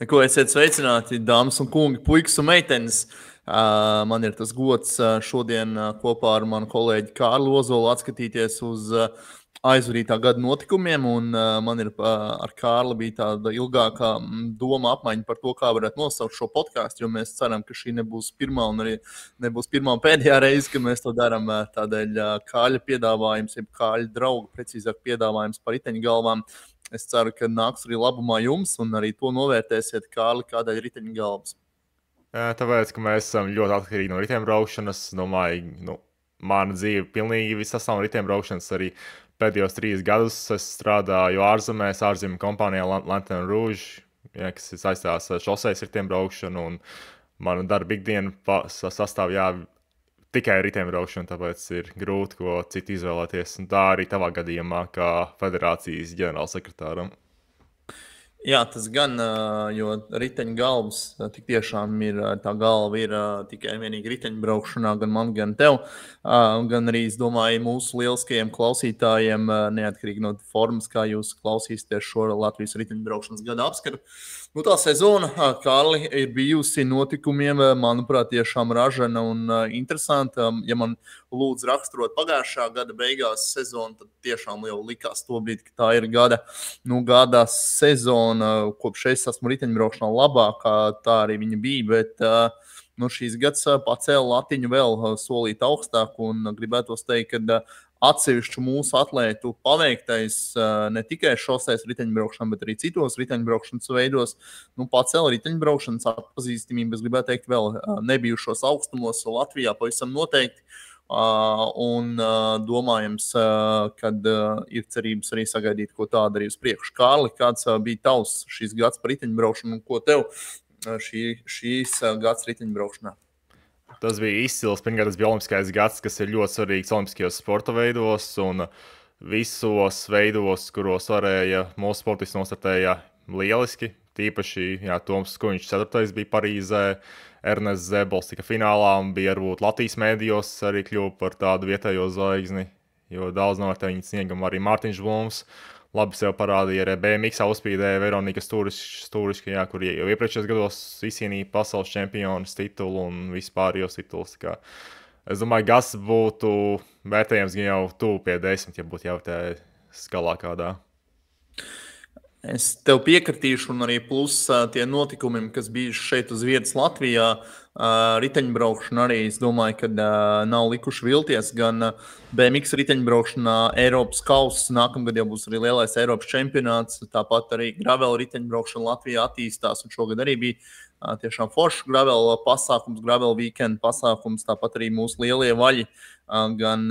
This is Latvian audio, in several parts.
Ko esiet sveicināti, dāmas un kungi, puikas un meitenes. Man ir tas gods šodien kopā ar manu kolēģi Kārlu Ozolu atskatīties uz aizvadītā gada notikumiem. Man ir ar Kārlu bija tāda ilgākā doma apmaiņa par to, kā varētu nosaukt šo podkāstu, jo mēs ceram, ka šī nebūs pirmā un arī nebūs pirmā un pēdējā reize, kad mēs to darām. Tādēļ Kāļa piedāvājums, jeb Kāļa drauga, precīzāk piedāvājums par riteņgalvām. Es ceru, ka nāks arī labumā jums, un arī to novērtēsiet, Kārli, kādēļ riteņgalvas. Tāpēc, ka mēs esam ļoti atkarīgi no riteņbraukšanas. Domāju, mana dzīve pilnīgi viss sastāv no riteņbraukšanas. Arī pēdējos 3 gadus es strādāju ārzemju kompānijā Lantern Rouge, kas saistās ar šoseis riteņbraukšanu. Mana darba ikdiena sastāv tikai riteņbraukšana, tāpēc ir grūti ko citu izvēlēties. Un tā arī tavā gadījumā, kā federācijas ģenerālsekretāram. Jā, tas gan, jo riteņgalvas tik tiešām ir, tā galva ir tikai un vienīgi riteņbraukšanā, gan man, gan tev. Gan arī, es domāju, mūsu lieliskajiem klausītājiem, neatkarīgi no formas, kā jūs klausīsieties šo Latvijas riteņbraukšanas gada apskatu. Tā sezona, Kārli, ir bijusi notikumiem, manuprāt, tiešām ražana un interesanta. Ja man lūdzu raksturot pagājušā gada beigās sezonu, tad tiešām jau likās to brīdi, ka tā ir gada sezona, kopš es esmu riteņbraukšanā labākā, tā arī viņa bija, bet šīs gads pacēla latiņu vēl solīt augstāk, un gribētos teikt, ka atsevišķu mūsu atlētu paveiktais ne tikai šoseis riteņbraukšanā, bet arī citos riteņbraukšanas veidos, pacēla riteņbraukšanas atpazīstamību, es gribētu teikt, vēl nebijušos augstumos Latvijā pavisam noteikti. Un domājams, kad ir cerības arī sagaidīt ko tādu arī uz priekšu. Kārli, kāds bija tavs šīs gads par riteņbraukšanu un ko tev šīs gads riteņbraukšanā? Tas bija izcils. Pirmkārt, tas bija olimpiskais gads, kas ir ļoti svarīgs olimpiskajos sporta veidos. Un visos veidos, kuros varēja mūsu sportisti nostartēja lieliski. Tīpaši Toms Skuņš 4. bija Parīzē, Ernests Zebols tika finālā un bija varbūt Latvijas mēdījos arī kļuva par tādu vietējo zvaigzni, jo daudz novērtēja viņa sniegam arī Mārtiņš Blums. Labi sev parādīja arī BMX uzspīdēja Veronika Stūriška, kur jau iepriekšējos gados izcīnīja pasaules čempionas titulu un vispārējos titulus. Es domāju, gads būtu vērtējams gan jau tuvu pie 10, ja būtu jāvērtē skalā kādā. Es tev piekritīšu, un arī plus tie notikumi, kas bija šeit uz vietas Latvijā, riteņbraukšana arī, es domāju, ka nav likuši vilties. Gan BMX riteņbraukšanā Eiropas kauss, nākamgad jau būs arī lielais Eiropas čempionāts, tāpat arī gravel riteņbraukšana Latvijā attīstās, un šogad arī bija tiešām foršs gravel pasākums, gravel weekend pasākums, tāpat arī mūsu lielie vaļi, gan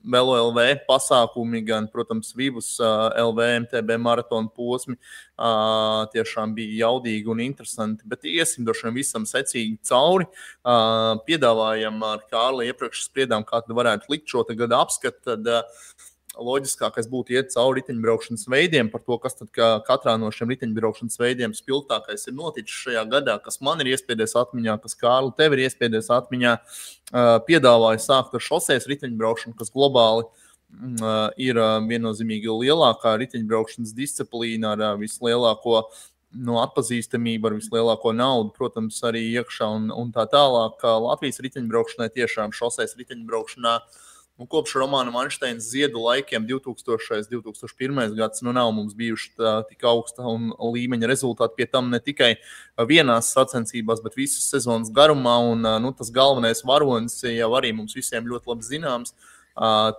Velo LV pasākumi, gan, protams, Vivus LV MTB maratona posmi tiešām bija jaudīgi un interesanti, bet iesim droši vien visam secīgi cauri. Piedāvājam ar Kārli iepriekš spriedām, kā tad varētu likt šo gada apskatu, tad loģiskākais būtu iet cauri riteņbraukšanas veidiem par to, kas tad katrā no šiem riteņbraukšanas veidiem spilgtākais ir noticis šajā gadā, kas man ir iespēdies atmiņā, kas Kārli tev ir iespēdies atmiņā. Piedāvāju sākt ar šoseis riteņbraukšanu, kas globāli ir viennozīmīgi lielākā riteņbraukšanas disciplīna ar vislielāko atpazīstamību, ar vislielāko naudu, protams, arī iekšā un tā tālāk. Latvijas riteņbraukšanai tiešām šoseis riteņbraukšanā kopš Romāna Manšteina ziedu laikiem 2000. 2001. gads nav mums bijuši tik augsta un līmeņa rezultāti, pie tam ne tikai vienās sacensībās, bet visas sezonas garumā, un tas galvenais varonis jau arī mums visiem ļoti labi zināms,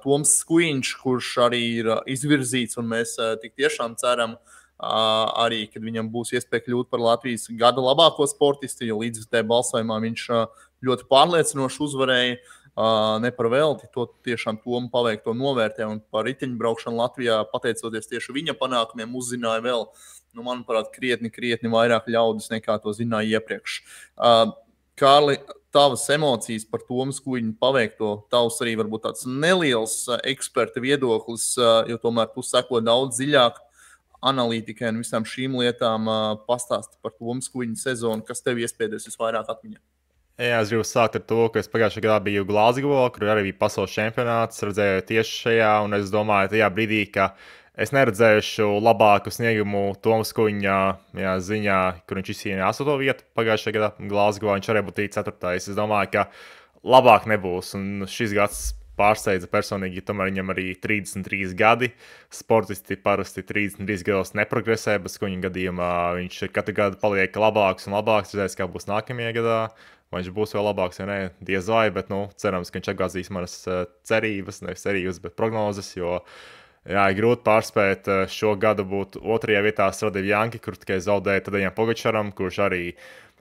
Toms Skuņš, kurš arī ir izvirzīts, un mēs tik tiešām ceram arī, kad viņam būs iespēja kļūt par Latvijas gada labāko sportistu, jo līdzvērtē balsojumā viņš ļoti pārliecinoši uzvarēja. Ne par velti, to tiešām Tomu paveikto novērtē, un par riteņbraukšanu Latvijā, pateicoties tieši viņa panākumiem, uzzināja vēl, manuprāt, krietni vairāk ļaudis nekā to zināja iepriekš. Kārli, tavas emocijas par Tomu Skuņu paveikto, tavs arī varbūt tāds neliels eksperta viedoklis, jo tomēr tu seko daudz dziļāk analītikai un visām šīm lietām, pastāsti par Tomu Skuņu sezonu, kas tev iespēdies visvairāk atmiņā. Jā, es gribu sākt ar to, ka es pagājušajā gadā biju Glāzgovā, kur arī bija pasaules čempionāts, redzēju tieši šajā, un es domāju, tajā brīdī, ka Es neredzēšu labāku sniegumu Tomas Kuņa ziņā, kur viņš izcīnīja 8. vietu pagājušajā gadā Glāzgovā. Viņš arī būtu 4. Es domāju, ka labāk nebūs. Un šis gads pārsteidza personīgi, tomēr viņam arī 33 gadi. Sportisti parasti 33 gados neprogresē, bet Kuņa gadījumā viņš katru gadu paliek labāks un labāks. Redzēs, kā būs nākamajā gadā. Vai viņš būs vēl labāks, vai nē, diez vai, bet cerams, ka viņš atgāzīs manas cerības, nevis cerības, bet prognozes, jo jā, ir grūti pārspēt šo gadu būt 2. vietā Strade Bianchi, kur tikai zaudēja Tadejam Pogačaram, kurš arī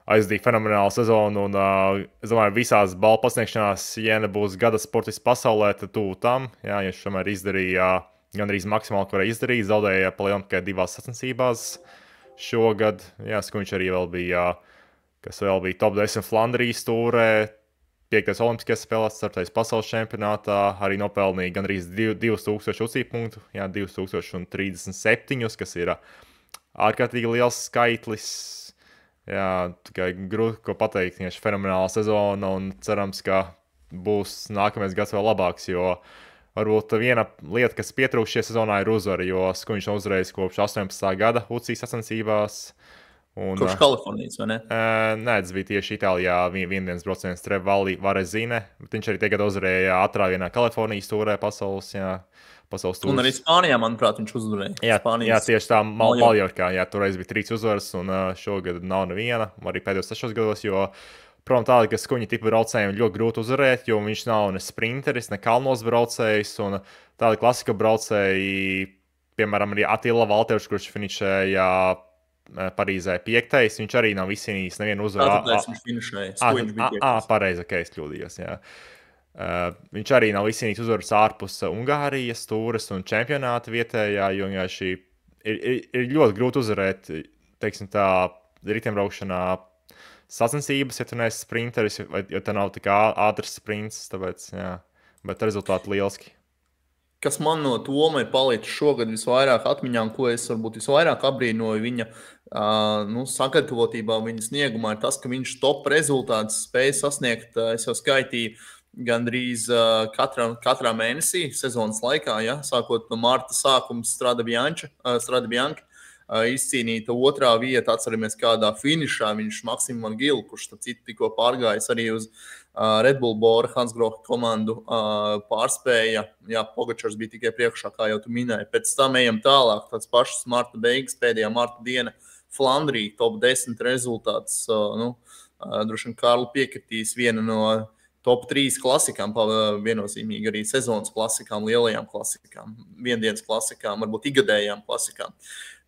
aizdīja fenomenālu sezonu, un es domāju, visās balvu pasniegšanās, ja nebūs gada sportists pasaulē, tad tuvu tam, jā, ja viņš tomēr izdarīja gandrīz maksimāli, ko varēja izdarīt, zaudēja palielam tikai 2 sacensībās šogad, jā, Skuņš arī vēl bija kas vēl bija top 10 Flandrijas tūrē, 5. olimpiskajās spēlēs, 4. pasaules čempionātā, arī nopelnīja gandrīz 2000 UCI punktu, jā, 2037, kas ir ārkārtīgi liels skaitlis. Jā, tikai grūti ko pateikt, viņš ir fenomenāla sezona un cerams, ka būs nākamais gads vēl labāks, jo varbūt viena lieta, kas pietrūkst šajā sezonā, ir uzvara, jo Skuņš nav uzvarējis kopš 18. gada UCI sacensībās. Kurš Kalifornijas, vai ne? Nē, tas bija tieši Itālijā viendienas brauciens Trevali Varezine, bet viņš arī tagad uzvarēja ātrā vienā Kalifornijas tūrē pasaules tūrē. Un arī Spānijā, manuprāt, viņš uzvarēja. Jā, tieši tā Maljorkā, jā, toreiz bija 3 uzvaras, un šogad nav neviena, arī pēdējos 6 gados, jo, protams, tāda, ka Skuņa tipu braucējiem ļoti grūti uzvarēt, jo viņš nav ne sprinteris, ne kalnos braucējs, un tāda klasika braucēji, piemēram, arī Attila Valters, kurš finišēja Parīzē 5. Viņš arī nav izcīnījis nevienu uzvaru. Viņš finišēja. Pareizi, ka es kļūdījos. Jā. Viņš arī nav izcīnījis uzvaras ārpus Ungārijas tūres un čempionāta vietējā, jo vienkārši ir ļoti grūti uzvarēt, teiksim tā, riteņbraukšanā sacensības, ja tu neesi sprinteris, vai ja tu nav tik ātrs sprints, tāpēc, jā, bet rezultāti lieliski. Kas man no Toma ir palicis šogad visvairāk atmiņā, un ko es varbūt visvairāk abrīnoju viņa sagatavotībā, viņa sniegumā, ir tas, ka viņš top rezultātus spēja sasniegt, es jau skaitīju, gandrīz katrā mēnesī sezonas laikā, ja, sākot no marta sākuma Strade Bianchi, izcīnīta 2. vieta, atceramies kādā finišā, viņš Maksim Van Gil, kurš tikko pārgājis arī uz Red Bull Bora Hansgrohe komandu pārspēja. Jā, Pogačars bija tikai priekšā, kā jau tu minēji. Pēc tam ejam tālāk, tāds pašs marta beigas, pēdējā marta diena Flandrija, top 10 rezultāts. Droši vien Kārli piekritīs viena no top 3 klasikām, viennozīmīgi arī sezonas klasikām, lielajām klasikām, viendienas klasikām, varbūt igadējām klasikām.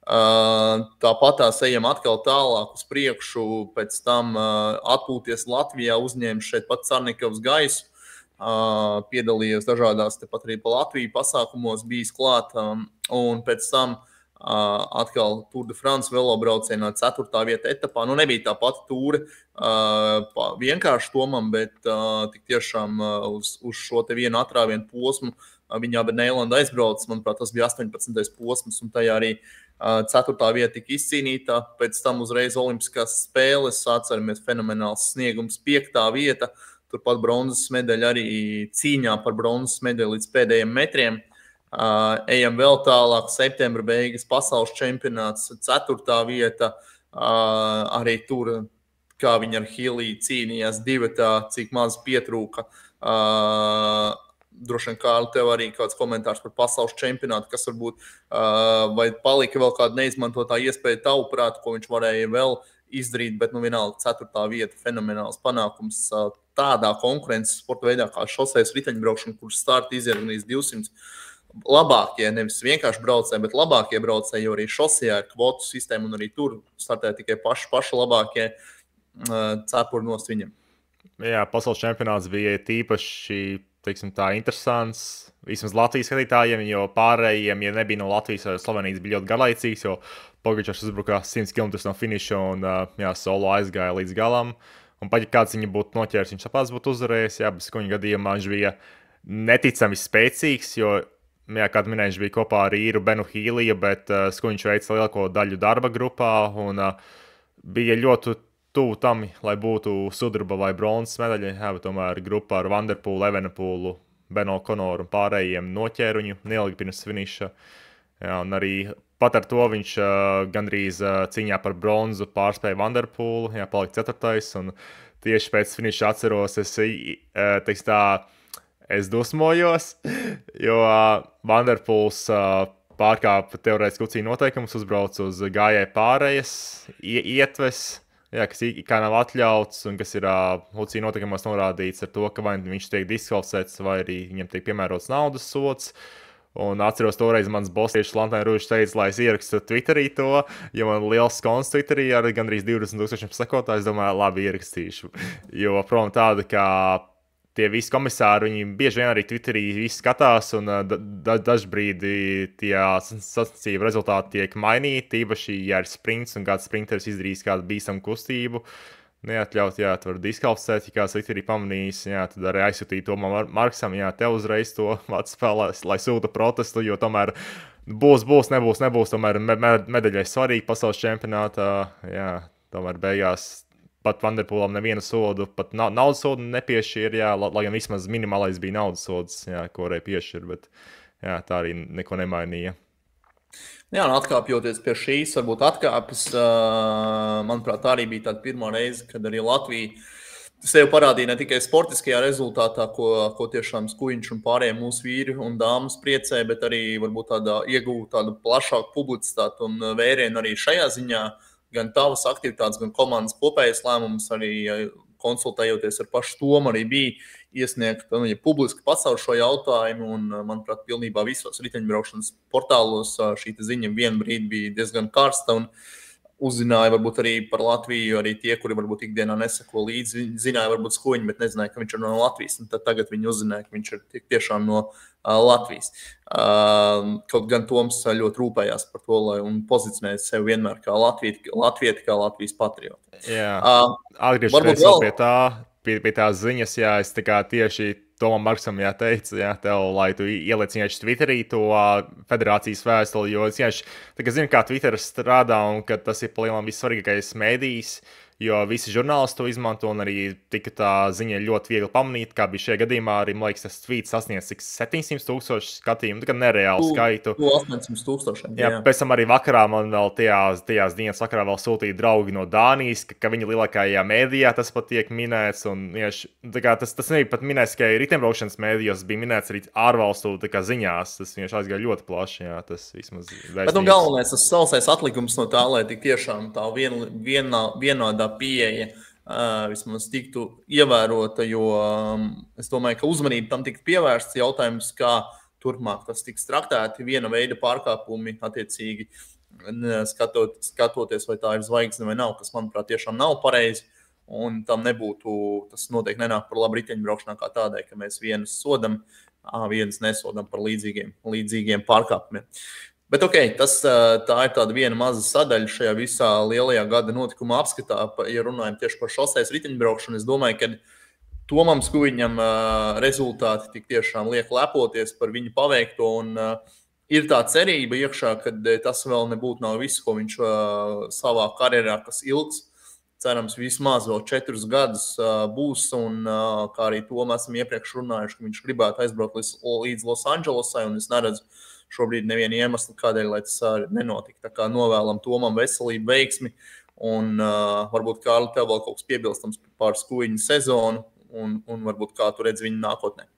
Tāpat tās ejam atkal tālāk uz priekšu, pēc tam atpūties Latvijā, uzņēma šeit pat Carnikovs gaisu, piedalījos dažādās tepat arī pa Latviju pasākumos, bijis klāt, un pēc tam atkal Tour de France velobraucienā 4. vieta etapā. Nebija tā pati tūre vienkārši Tomam, bet tik tiešām uz šo te vienu atrāvienu posmu viņa Neilanda aizbrauc, manuprāt, tas bija 18. posms, un tajā arī 4. vieta tika izcīnīta, pēc tam uzreiz olimpiskās spēles, atceramies fenomenāls sniegums, 5. vieta, turpat bronzas medaļa arī cīņā par bronzas medaļu līdz pēdējiem metriem. Ejam vēl tālāk, septembra beigas pasaules čempionāts, 4. vieta, arī tur, kā viņi ar Hilī cīnījās 2, cik maz pietrūka. Droši vien, Kārli, tev arī kāds komentārs par pasaules čempionātu, kas varbūt vai palika vēl kāda neizmantotā iespēja tavuprāt, ko viņš varēja vēl izdarīt, bet vienalga 4. vieta, fenomenāls panākums tādā konkurences sporta veidā kā šosejas riteņbraukšana, kurš starta izierganīs 200 labākie, nevis vienkārši braucēji, bet labākie braucēji, jo arī šosejā ir kvotu sistēma un arī tur startē tikai paši labākie cepuri nost viņam. Jā, pasaules čempionāts bija tīpaši, teiksim tā, interesants vismaz Latvijas skatītājiem, jo pārējiem, ja nebija no Latvijas vai Slovenijas, bija ļoti garlaicīgs, jo Pogačars uzbruka 100 km no finiša un solo aizgāja līdz galam. Un pat ja kāds viņu būtu noķēris, viņš tāpēc būtu uzvarējis, jā, bet Skuņa gadījumā viņš bija neticami spēcīgs, jo, jā, kā minēju, viņš bija kopā ar īru Benu Hīliju, bet Skuņš veica lielāko daļu darba grupā un bija ļoti tuvu tam, lai būtu sudraba vai bronzas medaļa, jā, bet tomēr grupā ar Van der Poelu, Evenepoelu, Beno Konoru un pārējiem noķēra viņu neilgi pirms finiša. Jā, un arī pat ar to viņš gandrīz cīņā par bronzu pārspēja Vanderpūlu, jā, palika 4. Un tieši pēc finiša atceros, es dusmojos, jo Vanderpūls pārkāpa teorētiski UCI noteikumus, uzbrauc uz gājēju pārējas, ietves, jā, kas kā nav atļauts un kas ir UCI noteikumos norādīts ar to, ka vai viņš tiek diskvalificēts vai arī viņam tiek piemērots naudas sods. Un atceros, toreiz mans bosnietis Lantēna Rūžs teica, lai es ierakstu Twitterī to, jo man liels konts Twitterī ar gandrīz 20,000 sekotāju. Es domāju, labi, ierakstīšu. Jo, prom tāda, ka tie visi komisāri, viņi bieži vien arī Twitterī visi skatās, un dažbrīd tie sacensību rezultāti tiek mainīti, īpaši, ja ir sprints un kāds sprinteris izdarījis kādu bīstamu kustību. Neatļaut, jā, tu vari diskvalificēt, ja kāds Twitterī pamanījis, jā, tad arī aizsūtīt to Marksam, jā, tev uzreiz to atspēlē, lai sūta protestu, jo tomēr būs, nebūs, tomēr medaļai svarīgi pasaules čempionātā, jā, tomēr beigās pat Vanderpūlam nevienu sodu, pat naudas sodu nepiešķir, jā, lai gan vismaz minimālais bija naudas sods, jā, ko varēja piešķirt, bet jā, tā arī neko nemainīja. Jā, un atkāpjoties pie šīs, varbūt atkāpes, manuprāt, tā arī bija tāda pirmā reize, kad arī Latvija sev parādīja ne tikai sportiskajā rezultātā, ko tiešām Skujiņš un pārējie mūsu vīri un dāmas priecē, bet arī varbūt iegūt tādu plašāku publicitāti un vērienu arī šajā ziņā, gan tavas aktivitātes, gan komandas kopējais lēmums, arī konsultējoties ar pašu Tomu, arī bija iesniegt publiski pacelt šo jautājumu, un, manuprāt, pilnībā visos riteņbraukšanas portālos šī ziņa vienu brīdi bija diezgan karsta, un uzzināja varbūt arī par Latviju, arī tie, kuri varbūt ikdienā neseko līdzi, zināja varbūt Skujiņu, bet nezināja, ka viņš ir no Latvijas, un tad tagad viņi uzzināja, ka viņš ir tiešām no Latvijas. Kaut gan Toms ļoti rūpējās par to, un pozicionēja sevi vienmēr kā latvieti, kā Latvijas patrioti. Jā, atgriežoties pie tās ziņas, jā, es tā kā tieši Tomam Marksam teicu, jā, tev, lai tu ieliec vienkārši Twitterī to federācijas vēstuli, jo es vienkārši zinu, kā Twitter strādā un ka tas ir palielinām vissvarīgākais mēdījis, jo visi žurnālisti to izmanto un arī tika tā ziņa ļoti viegli pamanīt, kā bija šajā gadījumā arī, man liekas, tas tweets sasniedz 700,000 skatījumu, tā kā nereālu skaitu. 800,000. Jā, pēc tam arī vakarā man vēl tajās dienas vakarā vēl sūtīja draugi no Dānijas, ka viņa lielākajā mēdījā tas pat tiek minēts, un tā kā tas nebija pat minēts tikai riteņbraukšanas mēdījos, bija minēts arī ārvalstu ziņās, tas vienkārši aizgāja ļoti plaši, jā, tas vismaz vēstījums. Bet galvenais, tas sausais atlikums no tā, lai tik tiešām tā vienādā pieeja vismaz tiktu ievērota, jo es domāju, ka uzmanība tam tiktu pievērsts. Jautājums, kā turpmāk tas tiks traktēti, viena veida pārkāpumi attiecīgi skatoties, vai tā ir zvaigzne vai nav, kas, manuprāt, tiešām nav pareizi, un tam nebūtu, tas noteikti nenāk par labu riteņbraukšanā kā tādai, ka mēs vienus sodam, vienus nesodam par līdzīgiem pārkāpumiem. Bet tā ir tāda viena maza sadaļa šajā visā lielajā gada notikuma apskatā, ja runājam tieši par šoseis riteņbraukšanu. Es domāju, ka Tomam Skujiņam rezultāti tik tiešām liek lepoties par viņu paveikto, un ir tā cerība iekšā, ka tas vēl nav viss, ko viņš savā karjerā, kas ilgs, cerams, vismaz vēl 4 gadus būs, un kā arī to mēs esam iepriekš runājuši, ka viņš gribētu aizbraukt līdz Losandželosai, un es neredzu šobrīd nevienu iemeslu, kādēļ, lai tas nenotika. Tā kā novēlam Tomam veselību, veiksmi, un varbūt, Kārli, tev vēl kaut kas piebilstams par Skujiņu sezonu, un varbūt kā tu redzi viņu nākotnē.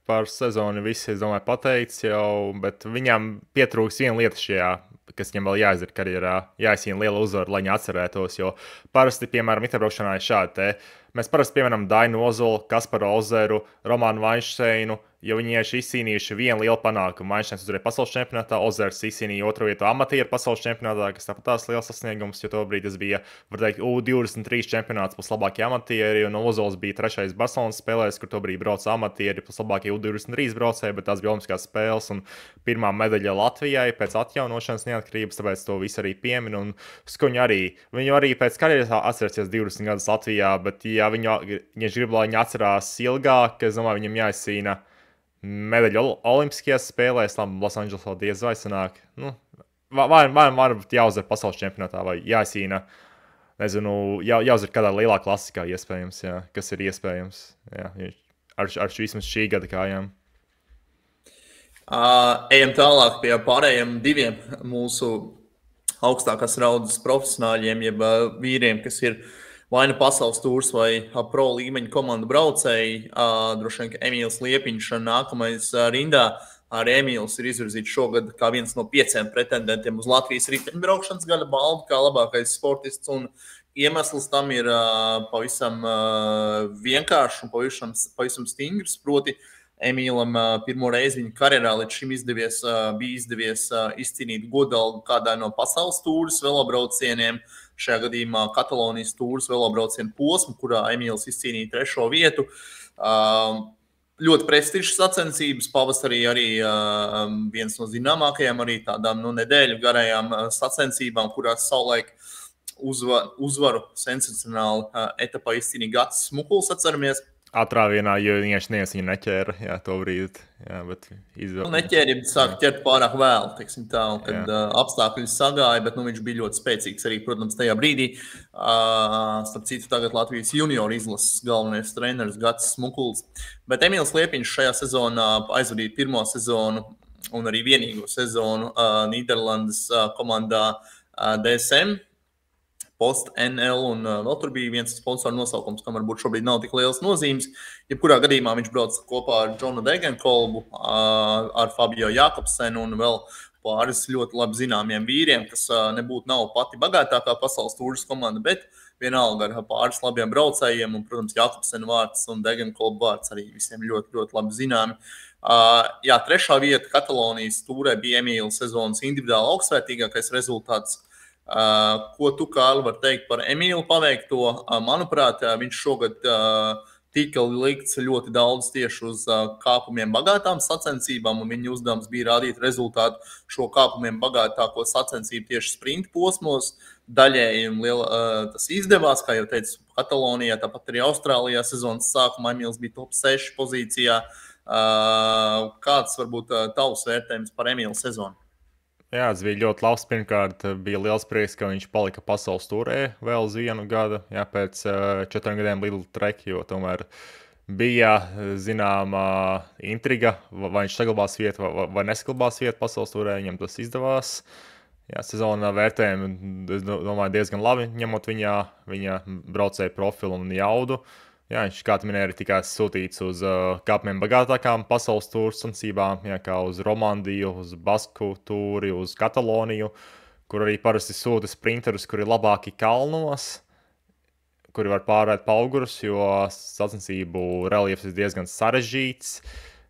Par sezonu visi, es domāju, pateicis jau, bet viņam pietrūks viena lieta šajā, kas viņam vēl jāizdara karjerā, jāizcīna liela uzvara, lai viņi atcerētos, jo parasti, piemēram, riteņbraukšanā ir šādi mēs parasti pieminam Dainu Ozolu, Kasparu Ozeru, Romānu Vainšteinu, jo viņi ir izcīnījuši vienu lielu panākumu. Vainšteins uzvarēja pasaules čempionātā, Ozers izcīnīja 2. vietu amatieru pasaules čempionātā, kas tāpat tās liels sasniegums, jo tobrīd tas bija, var teikt, U23 čempionāts plus labākie amatieri, un Ozols bija 3. Barcelonas spēlēs, kur tobrīd brauca amatieri plus labākie U23 braucēji, bet tās bija olimpiskās spēles un pirmā medaļa Latvijai pēc atjaunošanas neatkarības, tāpēc to visu arī piemin, un Skujiņu arī. Viņu arī pēc karjeras atcerēsies 20 gadus Latvijā, bet ja viņš grib, lai viņi atcerās ilgāk, es domāju, viņam jāizcīna medaļu olimpiskajās spēlēs, Losandželosā diez vai sanāk. Varbūt jāuzvar pasaules čempionātā vai jāizcīna, nezinu, jāuzvar kādā lielā klasikā iespējams, jā, kas ir iespējams, jā, ar vismaz šī gada kājām. Ejam tālāk pie pārējiem diviem mūsu augstākās raudas profesionāļiem, jeb vīriem, kas ir vai nu pasaules tūrs vai pro līmeņa komandu braucēji. Droši vien, ka Emīls Liepiņš nākamais rindā. Arī Emīls ir izvirzīts šogad kā viens no 5 pretendentiem uz Latvijas riteņbraukšanas gada balvu, kā labākais sportists. Un iemesls tam ir pavisam vienkāršs un pavisam stingrs. Proti, Emīlam pirmo reizi viņa karjerā līdz šim bija izdevies izcīnīt godalgu kādā no pasaules tūras velobraucieniem. Šajā gadījumā Katalonijas tūras velobraucienu posmu, kurā Emīls izcīnīja 3. vietu. Ļoti prestižas sacensības, pavasarī arī viens no zināmākajām arī tādām nedēļu garajām sacensībām, kurās savulaik uzvaru sensacionāli etapā izcīnīja Gatis Smukuls, atceramies. Atrāvienā, jo viņš viņu neķēra, jā, to brīdi, jā, bet neķēra, ja sāk ķert pārāk vēl, teiksim tā, un kad apstākļi sagāja, bet viņš bija ļoti spēcīgs arī, protams, tajā brīdī. Starp citu, tagad Latvijas junior izlases galvenais treneris Gatis Smukuls. Bet Emīls Liepiņš šajā sezonā aizvadīja pirmo sezonu un arī vienīgo sezonu Nīderlandes komandā DSM. Post NL, un vēl tur bija viens sponsoru nosaukums, kam varbūt šobrīd nav tik liels nozīmes. Jebkurā gadījumā viņš brauc kopā ar Džonu Degenkolbu, ar Fabio Jakobsenu un vēl pāris ļoti labi zināmiem vīriem, kas nav pati bagātākā pasaules tūras komanda, bet vienalga ar pāris labiem braucējiem, un, protams, Jakobsena vārds un Degenkolba vārds arī visiem ļoti, ļoti labi zināmi. 3. vieta Katalonijas tūrē bija Emīla sezonas individuāli augstsvērtīgākais rezultāts. Ko tu, Kārli, var teikt par Emīlu paveikto? Manuprāt, viņš šogad tika likts ļoti daudz tieši uz kāpumiem bagātām sacensībām, un viņa uzdevums bija rādīt rezultātu šo kāpumiem bagātāko sacensību tieši sprinta posmos. Daļēji tas izdevās, kā jau teicu, Katalonijā, tāpat arī Austrālijā sezonas sākumā Emīls bija top 6 pozīcijā. Kāds varbūt tavs vērtējums par Emīlu sezonu? Jā, tas bija ļoti labs. Pirmkārt, bija liels prieks, ka viņš palika pasaules tūrē vēl uz 1 gadu, jā, pēc 4 gadiem Lidl Trek, jo tomēr bija zināma intriga, vai viņš saglabās vietu vai nesaglabās vietu pasaules tūrē, viņam tas izdevās. Jā, sezonā vērtējumi, es domāju, diezgan labi, ņemot viņa braucēju profilu un jaudu. Jā, viņš, kā tu minēji, ir tikai sūtīts uz kāpumiem bagātākām pasaules tūras sacensībām, kā uz Romandiju, uz Basku tūri, uz Kataloniju, kur arī parasti sūta sprinterus, kuri ir labāki kalnos, kuri var pārvērt pa augurus, jo sacensību reliefs ir diezgan sarežģīts.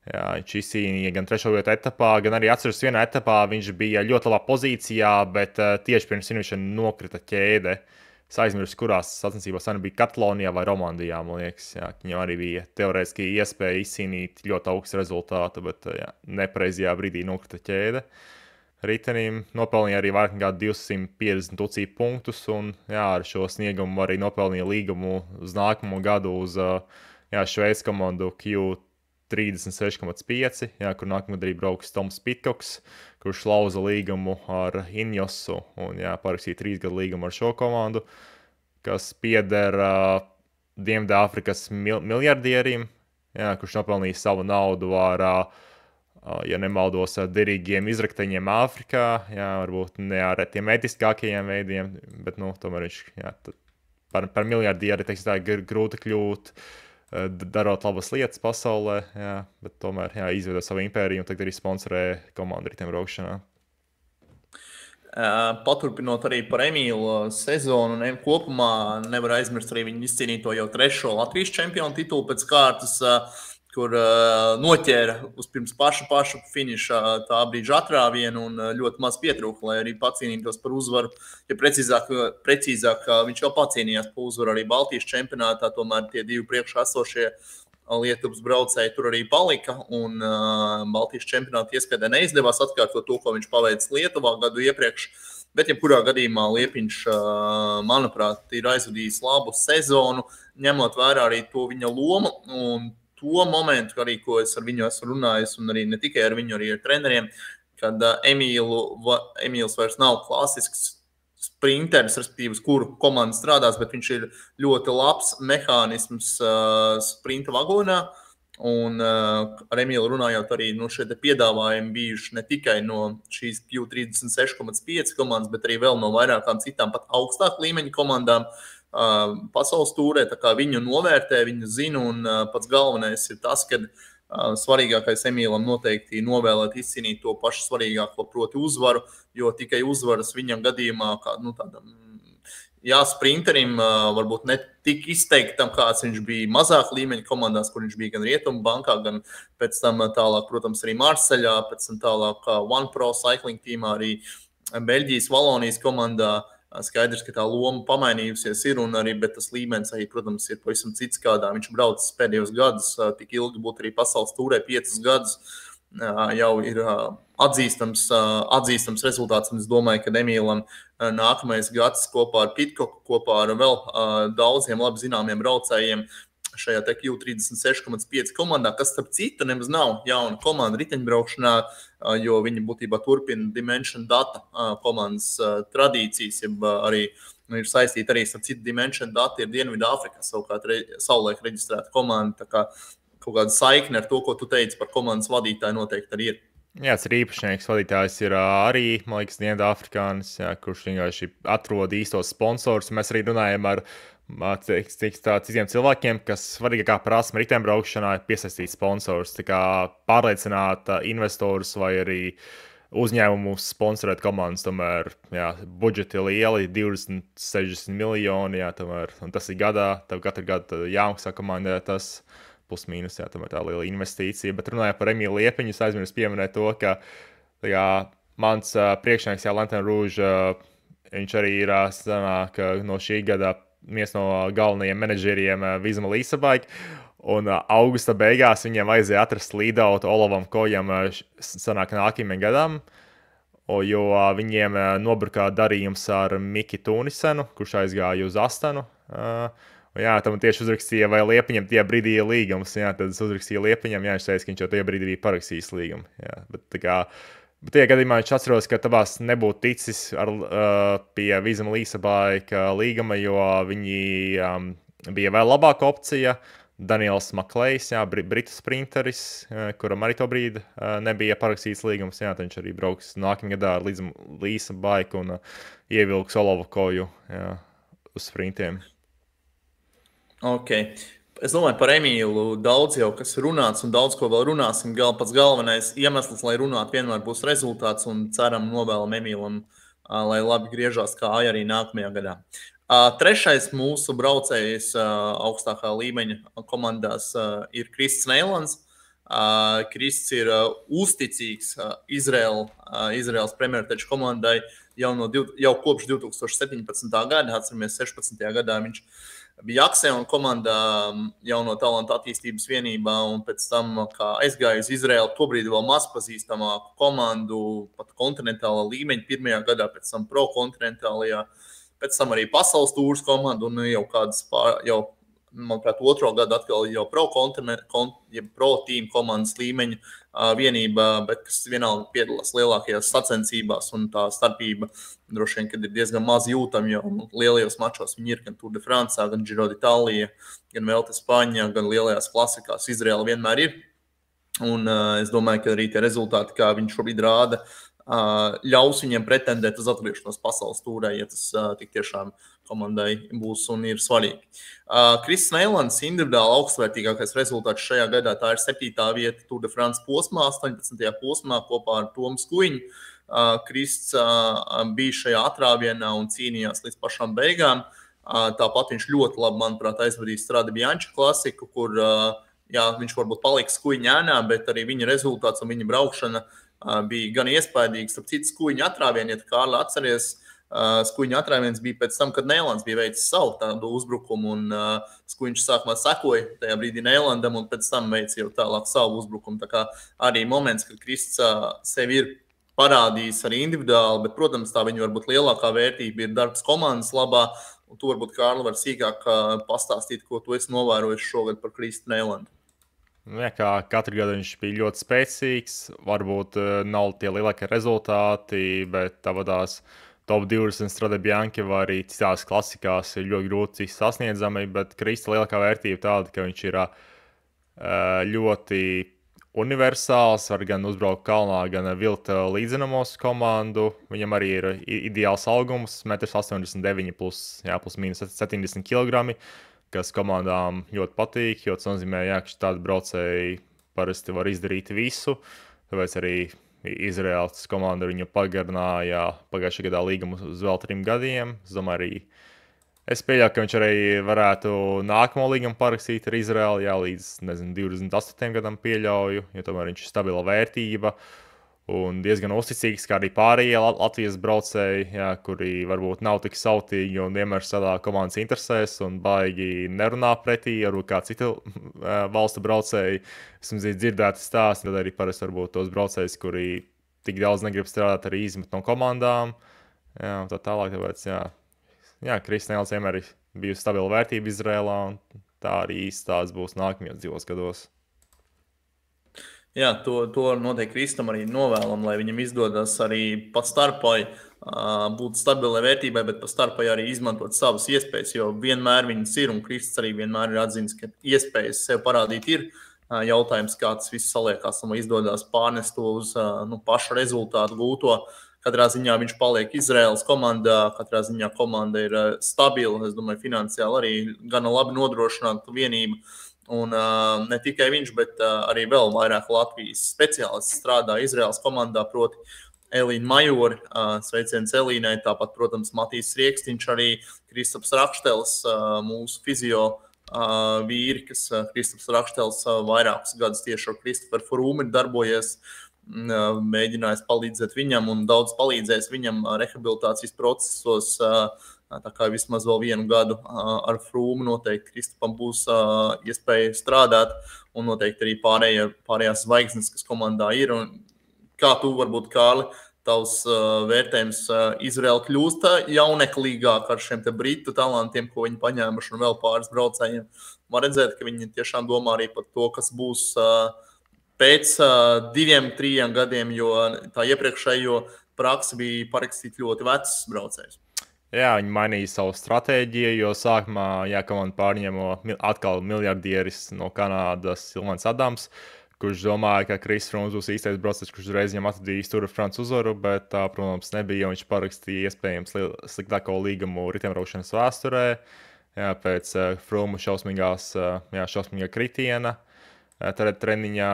Jā, viņš izcīnīja gan 3. vietu etapā, gan arī atceros vienā etapā viņš bija ļoti labā pozīcijā, bet tieši pirms finiša nokrita ķēde. Es aizmirsu, kurās sacensībās bija Katalonijā vai Romandijā, man liekas. Jā, viņam arī bija teorētiski iespēja izcīnīt ļoti augstu rezultātu, bet nepareizajā brīdī nokrita ķēde. Ritenim nopelnīja arī vairāk nekā 250 tucību punktus, un ar šo sniegumu arī nopelnīja līgumu uz nākamo gadu uz Šveices komandu Q36,5, kur nākamgad arī brauks Toms Pitkoks, kurš lauza līgumu ar Injosu un parakstīja 3 gadu līgumu ar šo komandu, kas pieder Dienvidāfrikas miljardierim, kurš nopelnīja savu naudu ar, ja nemaldos, derīgiem izrakteņiem Āfrikā, varbūt ne ar tiem etiskākajiem veidiem, bet tomēr viņš par miljardieri, teiksim tā, grūti kļūt, darot labas lietas pasaulē, bet tomēr izveido savu impēriju un tagad arī sponsorē komandu riteņbraukšanā. Paturpinot arī par Emīlu sezonu, kopumā nevar aizmirst arī viņu izcīnīto jau 3. Latvijas čempionu titulu pēc kārtas, kur noķēra uz pirms paša finiša tā brīža atrāvienu un ļoti maz pietrūka, lai arī pacīnītos par uzvaru. Ja precīzāk viņš jau pacīnījās par uzvaru arī Baltijas čempionātā, tomēr tie 2 priekšā esošie Lietuvas braucēji tur arī palika, un Baltijas čempionāta ieskaitē neizdevās atkārtot to, ko viņš paveicis Lietuvā gadu iepriekš, bet jebkurā gadījumā Liepiņš, manuprāt, ir aizvadījis labu sezonu, ņemot vērā arī to viņa lomu, un to momentu, arī, ko es ar viņu esmu runājis, un arī ne tikai ar viņu, arī ar treneriem, kad Emīls vairs nav klasisks sprinteris, respektīvi, uz kuru komanda strādās, bet viņš ir ļoti labs mehānisms sprinta vagonā, Un ar Emīlu runājot, arī šie piedāvājumi bijuši ne tikai no šīs Q36,5 komandas, bet arī vēl no vairākām citām pat augstāku līmeņu komandām pasaules tūrē. Tā kā viņu novērtē, viņu zina, un pats galvenais ir tas, ka svarīgākais Emīlam noteikti novēlēt izcīnīt to pašu svarīgāko, proti uzvaru, jo tikai uzvaras viņam gadījumā, kā tādam sprinterim, varbūt ne tik izteiktam, kāds viņš bija mazāk līmeņa komandās, kur viņš bija gan Rietumu bankā, gan pēc tam tālāk, protams, arī Marseļā, pēc tam tālāk OnePro Cycling teamā, arī Beļģijas, Valonijas komandā. Skaidrs, ka tā loma pamainījusies ir, un arī, bet tas līmenis arī, protams, ir pavisam cits, kādā viņš braucis pēdējos gadus, tik ilgi būt arī pasaules tūrē 5 gadus. Jau ir atzīstams rezultāts, un es domāju, ka Emīlam nākamais gads kopā ar Pitkoku, kopā ar vēl daudziem labi zināmiem braucējiem šajā Q36,5 komandā, kas starp citu nemaz nav jauna komanda riteņbraukšanā, jo viņi būtībā turpina Dimension Data komandas tradīcijas, jeb arī ir saistīta arī ar citu Dimension Data, ir Dienvidāfrikā savukārt savulaik reģistrēta komanda, tā kā kaut kāda saikne ar to, ko tu teici par komandas vadītāju noteikti arī ir. Jā, tas ir īpašnieks, vadītājs ir arī, man liekas, Dienvidāfrikānis, kurš vienkārši atrod īstos sponsors. Mēs arī runājam ar citiem cilvēkiem, kas svarīgākā prasme riteņbraukšanā ir piesaistīt sponsors, tā kā pārliecināt investorus vai arī uzņēmumus sponsorēt komandas. Tomēr budžeti lieli, 20-60 miljoni, tomēr, un tas ir gadā, tev katru gadu jāmaksā komandai tas. Plus-mínus, tomēr tā liela investīcija. Bet runājot par Emīlu Liepiņu, es aizmirsu pieminēt to, ka mans priekšnieks, Lantern Rouge, viņš arī ir no šī gada viens no galvenajiem menedžeriem Visma Leasebike. Un augusta beigās viņiem vajadzēja atrast līdautu Olavam Kojam nākamajam gadam, jo viņiem nobrukā darījums ar Miki Tunisenu, kurš aizgāja uz Astanu. Tam tieši uzrakstīja, vai Liepiņam tie brīdī ir līgums. Tad es uzrakstīju Liepiņam, viņš teica, ka viņš jau tie brīdī bija parakstījis līgumu. Bet tajā gadījumā viņš atceros, ka tavās nebūtu ticis pie Visma Leasebike līguma, jo viņi bija vēl labāka opcija. Daniels Maklejs, britu sprinteris, kuram arī to brīdi nebija parakstīts līgums. Tad viņš arī brauks nākamajā gadā ar Leasebike un ievilks Olavu Koju uz sprintiem. Ok. Es domāju, par Emīlu daudz jau kas runāts un daudz ko vēl runāsim. Pats galvenais iemesls, lai runātu, vienmēr būs rezultāts un ceram novēlam Emīlam, lai labi griežās kāja arī nākamajā gadā. Trešais mūsu braucējs augstākā līmeņa komandās ir Krists Neilands. Krists ir uzticīgs Izraels Premjerteču komandai jau kopš 2017. gada. Atceramies, 16. gadā viņš bija Aksēna komandā jauno talantu attīstības vienībā, un pēc tam, kā aizgāja uz Izraelu, tobrīd vēl maz pazīstamāku komandu, pat kontinentālā līmeņa pirmajā gadā, pēc tam pro kontinentālajā, pēc tam arī pasaules tūras komandu, un jau kādas manuprāt, otro gadu atkal jau pro team komandas līmeņa vienībā, bet kas vienalga piedalās lielākajās sacensībās, un tā starpība droši vien, kad ir diezgan maz jūtama, jo lielajos mačos viņi ir gan Tour de France, gan Giro d'Italia, gan Vuelta España, gan lielajās klasikās Izraela vienmēr ir. Un es domāju, ka arī tie rezultāti, kā viņš šobrīd rāda, ļaus viņiem pretendēt uz atgriešanos pasaules tūrē, ja tas tik tiešām komandai būs un ir svarīgi. Krists Neilands individuāli augstvērtīgākais rezultāts šajā gadā, tā ir 7. vieta Tour de France posmā, 18. posmā kopā ar Tomu Skuiņu. Krists bija šajā atrāvienā un cīnījās līdz pašām beigām. Tāpat viņš ļoti labi, manuprāt, aizvadīja Strade Bianche klasiku, kur viņš varbūt palika Skuiņa ēnā, bet arī viņa rezultāts un viņa braukšana bija gan iespaidīgs. Starp citu, Skuiņa atrāvienu, ja Kārli atceries, Skuiņa atrāviens bija pēc tam, kad Neilands bija veicis savu tādu uzbrukumu, un Skuiņš sākumā sekoja tajā brīdī Neilandam, un pēc tam veica jau tālāk savu uzbrukumu. Tā kā arī moments, kad Krists sevi ir parādījis arī individuāli, bet, protams, tā viņa varbūt lielākā vērtība ir darbs komandas labā, un tu varbūt, Kārli, var sīkāk pastāstīt, ko tu esi novērojis šogad par Kristu Neilandu. Kā katru gadu viņš bija ļoti spēcīgs, varbūt nav tie lielākie rezultāti, bet tādās top 20 Strade Bianche vai arī citās klasikās ir ļoti grūti sasniedzami, bet Krista lielākā vērtība tāda, ka viņš ir ļoti universāls, var gan uzbraukt kalnā, gan vilkt līdzinamos komandu. Viņam arī ir ideāls augums, 1,89 m plus mīnus 70 kg, kas komandām ļoti patīk, jo tas nozīmē, ka tādi braucēji parasti var izdarīt visu. Tāpēc arī Izraēlas komanda viņu pagarināja pagājušajā gadā līgumu uz vēl 3 gadiem. Es domāju, arī es pieļauju, ka viņš arī varētu nākamo līgumu parakstīt ar Izraēlu, līdz 28 gadam pieļauju, jo tomēr viņš ir stabila vērtība un diezgan uzticīgs, kā arī pārējie Latvijas braucēji, kuri varbūt nav tik sautīgi un vienmēr strādā komandas interesēs un baigi nerunā pretī, varbūt kā citu valstu braucēji. Esmu dzirdēti stāsti, tad arī parasti varbūt tos braucējus, kuri tik daudz negrib strādāt, arī izmet no komandām. Un tā tālāk, tāpēc, Kristiāns vienmēr ir bijusi stabila vērtība Izrēlā, un tā arī īstās būs nākamajos 2 gados. Jā, to noteikti Kristam arī novēlam, lai viņam izdodas arī pa starpai būt stabilai vērtībai, bet pa starpai arī izmantot savas iespējas, jo vienmēr viņas ir, un Krists arī vienmēr ir atzīmis, ka iespējas sev parādīt ir. Jautājums, kā tas viss saliekās, un vai izdodas pārnest to uz pašu rezultātu gūto. Katrā ziņā viņš paliek Izraēlas komandā, katrā ziņā komanda ir stabila, es domāju, finansiāli arī gana labi nodrošināta vienība. Un ne tikai viņš, bet arī vēl vairāk Latvijas speciālisti strādā Izraēlas komandā, proti Elīna Majori, sveiciens Elīnai, tāpat, protams, Matīs Riekstiņš, arī Kristaps Rakštels, mūsu fizio vīri, kas Kristaps Rakštels vairākus gadus tieši ar Kristoferu Frūmu ir darbojies, mēģinājis palīdzēt viņam un daudz palīdzēs viņam rehabilitācijas procesos. Tā kā vismaz vēl 1 gadu ar Frūmu noteikti Kristapam būs iespēja strādāt, un noteikti arī pārējās zvaigznes, kas komandā ir. Un kā tu varbūt, Kārli, tavs vērtējums Izraēla kļūst jauneklīgāk ar šiem te britu talantiem, ko viņi paņēmuši, un vēl pāris braucējiem. Var redzēt, ka viņi tiešām domā arī par to, kas būs pēc 2-3 gadiem, jo tā iepriekšējo praksi bija parakstīt ļoti vecus braucējus. Jā, viņi mainīja savu stratēģiju, jo sākumā komanda pārņēma atkal miljardieris no Kanādas Silvans Adams, kurš domāja, ka Kris Frūms būs īstais braucējs, kurš uzreiz viņam atradīs Tour de France uzvaru, bet tā, protams, nebija, jo viņš parakstīja iespējams sliktāko līgumu riteņbraukšanas vēsturē, pēc Frūmu šausmīgā kritiena treniņā,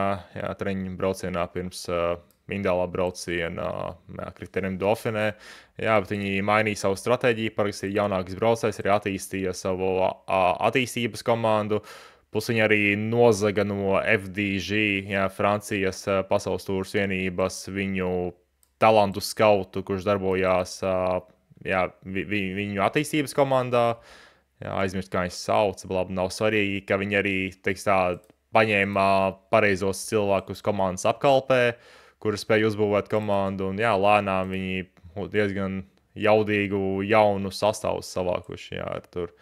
treniņu braucienā pirms Indālā brauciena Kritērijam Dauphinē. Bet viņi mainīja savu stratēģiju, parakstīja jaunākas braucējus, arī attīstīja savu attīstības komandu. Plus viņi arī nozaga no FDG, Francijas pasaules tūras vienības, viņu talantu skautu, kurš darbojās viņu attīstības komandā. Aizmirst, kā viņš sauc, labi, nav svarīgi, ka viņi arī, paņēma pareizos cilvēkus komandas apkalpē, kuri spēja uzbūvēt komandu, un lēnām viņi diezgan jaudīgu jaunu sastāvu savākuši. Tur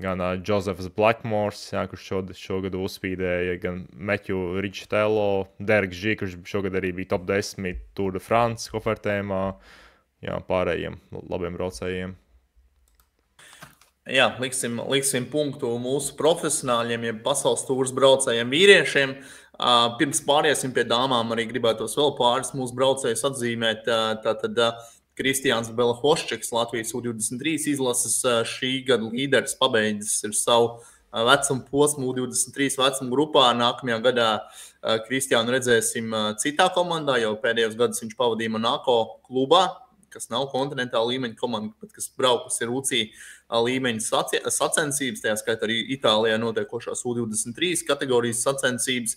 gan Josefs Blackmores, kurš šogad uzspīdēja, gan Matthew Richtello, Dereks G, kurš šogad arī bija top 10 Tour de France kofertējumā, pārējiem labiem braucējiem. Jā, liksim punktu mūsu profesionāļiem, ja pasaules tūras braucējiem vīriešiem. Pirms pāriesim pie dāmām, arī gribētos vēl pāris mūsu braucējus atzīmēt. Tātad Kristiāns Belahoščiks, Latvijas U23 izlases šī gada līderis, pabeidzis ir savu vecumu posmu U23 vecuma grupā. Nākamajā gadā Kristiānu redzēsim citā komandā, jo pēdējos gadus viņš pavadīja Monako klubā, kas nav kontinentāla līmeņa komanda, bet kas braukus ir UCI līmeņa sacensības, tajā skaitā arī Itālijā notiekošās U23 kategorijas sacensības.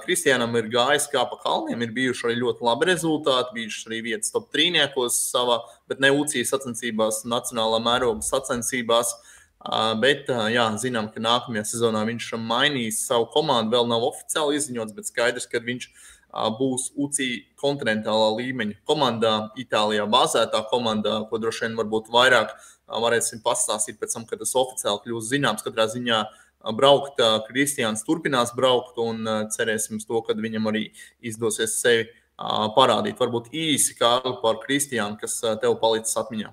Kristiānam ir gājis kā pa kalniem, ir bijuši arī ļoti labi rezultāti, bijuši arī vietas top 3-niekos savā, bet ne UCI sacensībās, nacionālā mēroga sacensībās. Bet, zinām, ka nākamajā sezonā viņš mainīs savu komandu, vēl nav oficiāli izziņots, bet skaidrs, ka viņš būs UCI kontinentālā līmeņa komandā, Itālijā bāzētā komandā, ko droši vien varbūt vairāk varēsim pastāstīt pēc tam, kad tas oficiāli kļūs zināms. Katrā ziņā Kristiāns turpinās braukt un cerēsim uz to, kad viņam arī izdosies sevi parādīt. Varbūt īsi, Kārli, par Kristiānu, kas tev palicis atmiņā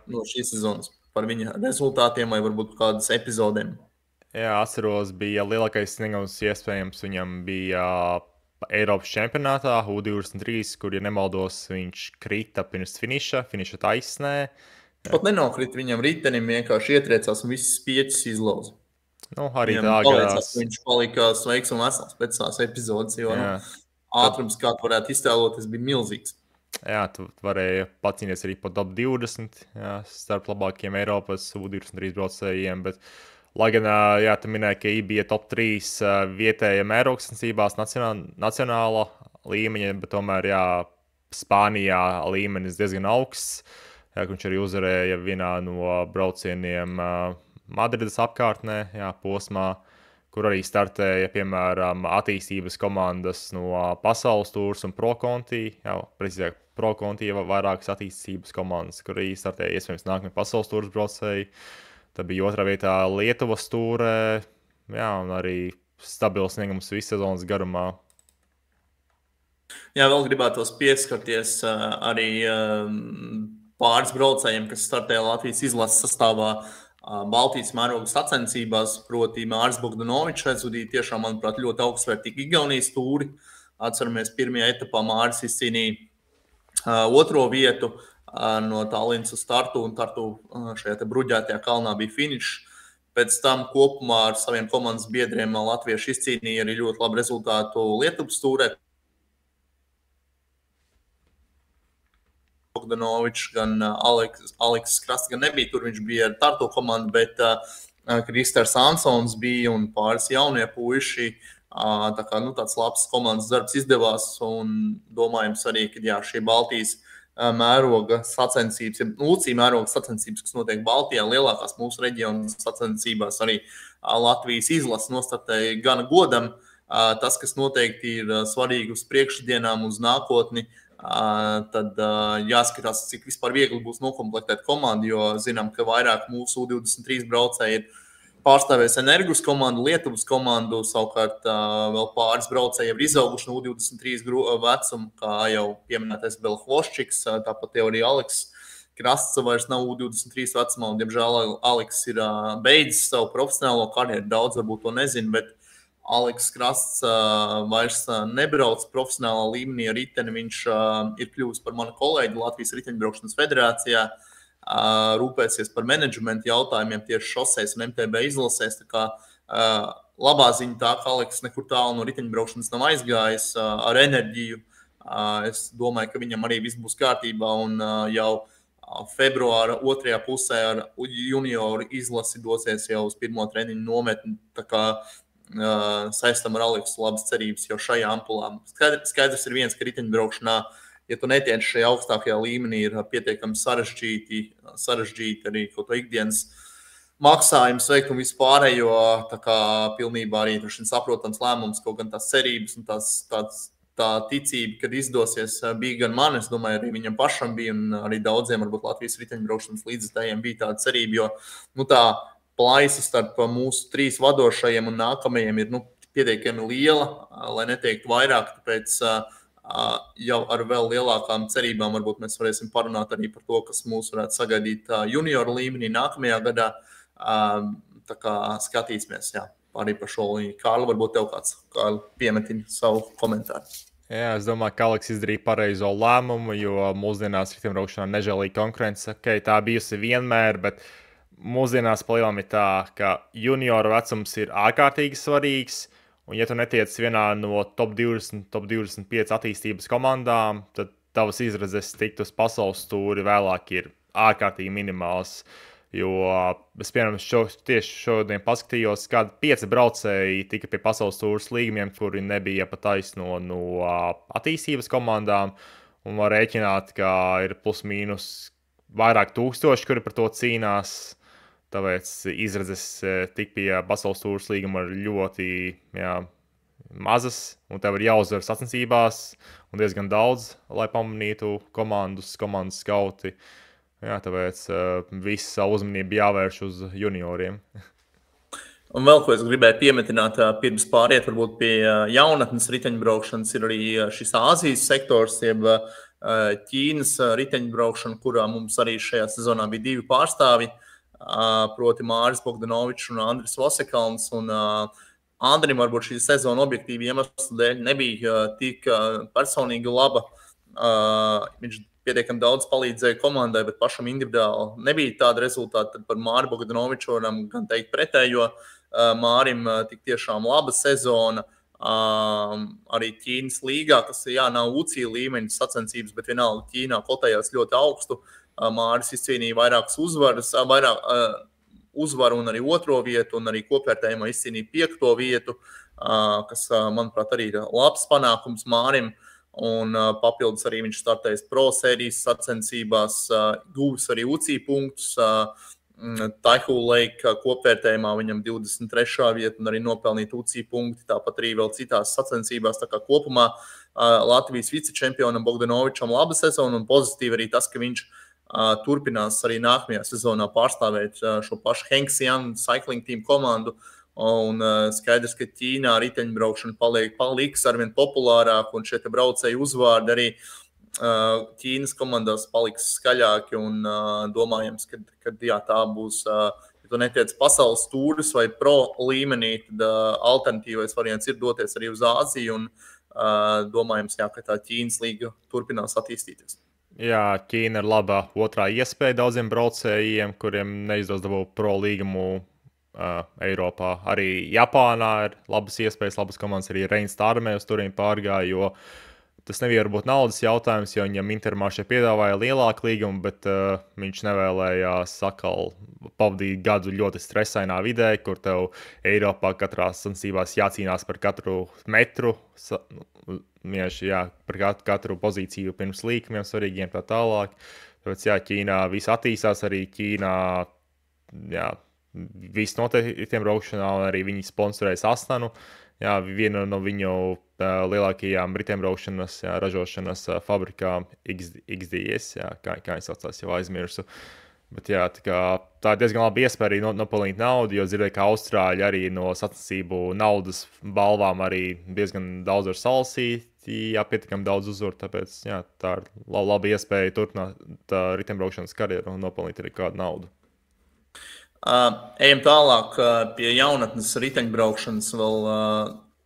no šīs sezonas, par viņa rezultātiem vai varbūt kādas epizodēm. Jā, atceros, bija lielākais sniegums iespējams. Viņam bija Eiropas čempionātā U23, kur, ja nemaldos, viņš krita pirms finiša taisnē. Pat nenokrita viņam ritenim, vienkārši ietriecās un visas pieķis izlauza. Nu, arī Viņam tā paveicās, viņš palika sveiks un vesels pēc tās epizodes, jo ātrums, kā tu varētu iztēloties, bija milzīgs. Jā, tu varēji pacīnīties arī pa top 20 starp labākiem Eiropas U23 braucējiem, bet lai gan, jā, tu minēji, ka bija top 3 vietējā mēroga sacensībās nacionāla līmeņa, bet tomēr, jā, Spānijā līmenis diezgan augsts. Jā, viņš arī uzvarēja vienā no braucieniem Madrides apkārtnē, jā, posmā, kur arī startēja, piemēram, attīstības komandas no Pasaules tūrs un Pro Conti, jā, precīzāk, Pro Conti vairākas attīstības komandas, kur arī startēja iespējams nākamie Pasaules tūrs braucēji. Tad bija otrā vietā Lietuvas tūrē, jā, un arī stabils sniegums visu sezonas garumā. Jā, vēl gribētos pieskarties arī pāris braucējiem, kas startēja Latvijas izlases sastāvā Baltijas mēroga sacensībās, proti Māris Bogdanovičs aizvadīja tiešām, manuprāt, ļoti augstsvērtīgi Igaunijas tūri. Atceramies, pirmajā etapā Māris izcīnīja otro vietu no Tallinas uz Tartu, un Tartu šajā te bruģētajā kalnā bija finišs. Pēc tam kopumā ar saviem komandas biedriem latvieši izcīnīja arī ļoti labu rezultātu Lietuvas tūrē. Bogdanovičs, gan Aleks Krasts, gan nebija tur, viņš bija ar Tartu komandu, bet Kristers Ansons bija un pāris jaunie puiši. Tā kā, tāds labs komandas darbs izdevās, un domājams arī, ka jā, šie Baltijas mēroga sacensības, Lūcija mēroga sacensības, kas notiek Baltijā, lielākās mūsu reģionu sacensībās, arī Latvijas izlases nostartēja gana godam. Tas, kas noteikti ir svarīgi uz priekšdienām, uz nākotni, tad jāskatās, cik vispār viegli būs nokomplektēt komandu, jo zinām, ka vairāk mūsu U23 braucēji ir pārstāvēs Energus komandu, Lietuvas komandu, savukārt vēl pāris braucēji ir izauguši no U23 vecumu, kā jau pieminētais Belhvoščiks, tāpat jau arī Aleks Krasts vairs nav U23 vecumā, un, diemžēl, Aleks ir beidzis savu profesionālo karjeru, daudz varbūt to nezinu, bet Aleks Krasts vairs nebrauc profesionālā līmenī ar riteni, viņš ir kļuvis par manu kolēģi Latvijas riteņbraukšanas federācijā, rūpēsies par menedžmentu jautājumiem tieši šoseis un MTB izlasēs. Tā kā labā ziņa tā, ka Aleks nekur tālu no riteņbraukšanas nav aizgājis ar enerģiju. Es domāju, ka viņam arī viss būs kārtībā, un jau februāra otrajā pusē ar junioru izlasi dosies jau uz pirmo treniņu nometni. Tā kā saistam ar Aleksu labas cerības jau šajā ampulā. Skaidrs ir viens, ka riteņbraukšanā, ja tu netiec šajā augstākajā līmenī, ir pietiekami sarežģīti arī kaut ko ikdienas maksājums veikt un vispārējo, tā kā pilnībā arī saprotams lēmums, kaut gan tās cerības un tā ticība, kad izdosies, bija gan man, es domāju, arī viņam pašam bija, un arī daudziem, varbūt Latvijas riteņbraukšanas līdzekļiem bija tāda cerība, jo tā plaisa starp mūsu 3 vadošajiem un nākamajiem ir pietiekami liela, lai neteiktu vairāk, tāpēc jau ar vēl lielākām cerībām varbūt mēs varēsim parunāt arī par to, kas mūs varētu sagaidīt junioru līmenī nākamajā gadā. Tā kā skatīsimies, jā, arī par šo līniju. Kārli, varbūt tev kāds piemetina savu komentāru. Jā, es domāju, ka Aleks izdarīja pareizo lēmumu, jo mūsdienās riteņbraukšanā nežēlīga konkurence. Okay, tā bijusi vienmēr, bet mūsdienās palielam ir tā, ka junioru vecums ir ārkārtīgi svarīgs. Un, ja tu netiec vienā no top 20, top 25 attīstības komandām, tad tavas izredzes tikt uz pasaules tūri vēlāk ir ārkārtīgi minimāls. Jo es, piemēram, tieši šodien paskatījos, kādi 5 braucēji tika pie pasaules tūras līgumiem, kuri nebija pat taisno no attīstības komandām. Un var rēķināt, ka ir plus mīnus vairāk tūkstoši, kuri par to cīnās. Tāpēc izredzes tik pie pasaules tūras līguma ir ļoti mazas, un tev ir jāuzvar sacensībās, un diezgan daudz, lai pamanītu komandas skauti. Jā, tāpēc visu savu uzmanību jāvērš uz junioriem. Un vēl ko es gribēju piemetināt, pirms pāriet varbūt pie jaunatnes riteņbraukšanas, ir arī šis Āzijas sektors, jeb Ķīnas riteņbraukšana, kurā mums arī šajā sezonā bija 2 pārstāvi. proti Māris Bogdanovičs un Andris Vosekalns. Un Andrim varbūt šī sezona objektīvi iemeslu dēļ nebija tik personīgi laba. Viņš pietiekami daudz palīdzēja komandai, bet pašam individuāli nebija tāda rezultāta. Tad par Māri Bogdanoviču varam gan teikt pretējo. Mārim tik tiešām laba sezona. Arī Ķīnas līgā, kas nav UCI līmeņa sacensības, bet vienalga Ķīnā kotējās ļoti augstu. Māris izcīnīja vairākas uzvaru un arī 2. vietu, un arī kopvērtējumā izcīnīja 5. vietu, kas, manuprāt, arī ir labs panākums Mārim. Un papildus arī viņš startējas Pro sērijas sacensībās, guvis arī UCI punktus. Taihu Lake kopvērtējumā viņam 23. vieta un arī nopelnīt UCI punkti, tāpat arī vēl citās sacensībās. Tā kā kopumā Latvijas vicečempionam Bogdanovičam laba sezona un pozitīvi arī tas, ka viņš turpinās arī nākamajā sezonā pārstāvēt šo pašu Hengxiang Cycling Team komandu. Un skaidrs, ka Ķīnā riteņbraukšana paliks arvien populārāk un šie braucēji uzvārdi arī Ķīnas komandās paliks skaļāki un domājams, ka jā, tā būs, ja tu netiec pasaules tūris vai pro līmenī, tad alternatīvais variants ir doties arī uz Āziju un domājams, jā, ka tā Ķīnas līga turpinās attīstīties. Jā, Ķīna ir laba otrā iespēja daudziem braucējiem, kuriem neizdos dabūt pro līgumu Eiropā. Arī Japānā ir labas iespējas, labas komandas, arī Reins Tārmē uz turien pārgāja, jo tas nebija varbūt naudas jautājums, jo viņam Intermarché piedāvāja lielāku līgumu, bet viņš nevēlējās atkal pavadīt gadu ļoti stresainā vidē, kur tev Eiropā katrā sacensībās jācīnās par katru metru, par katru pozīciju pirms līkumiem svarīgiem tā tālāk. Tāpēc, jā, Ķīnā viss attīstās, arī Ķīnā, jā, viss notiek tiem braukšanā, un arī viņi sponsorējas Astanu. Jā, viena no viņu lielākajām riteņbraukšanas ražošanas fabrikām XDS, jā, kā viņi saucās, jau aizmirsu. Bet jā, tā ir diezgan laba iespēja arī nopelnīt naudu, jo dzirdēju, ka Austrāļi arī no sacensību naudas balvām arī diezgan daudz var salsīt, jā, pietiekami daudz uzvaru, tāpēc jā, tā ir laba iespēja turpināt riteņbraukšanas karjeru un nopelnīt arī kādu naudu. Ejam tālāk pie jaunatnes riteņbraukšanas. Vēl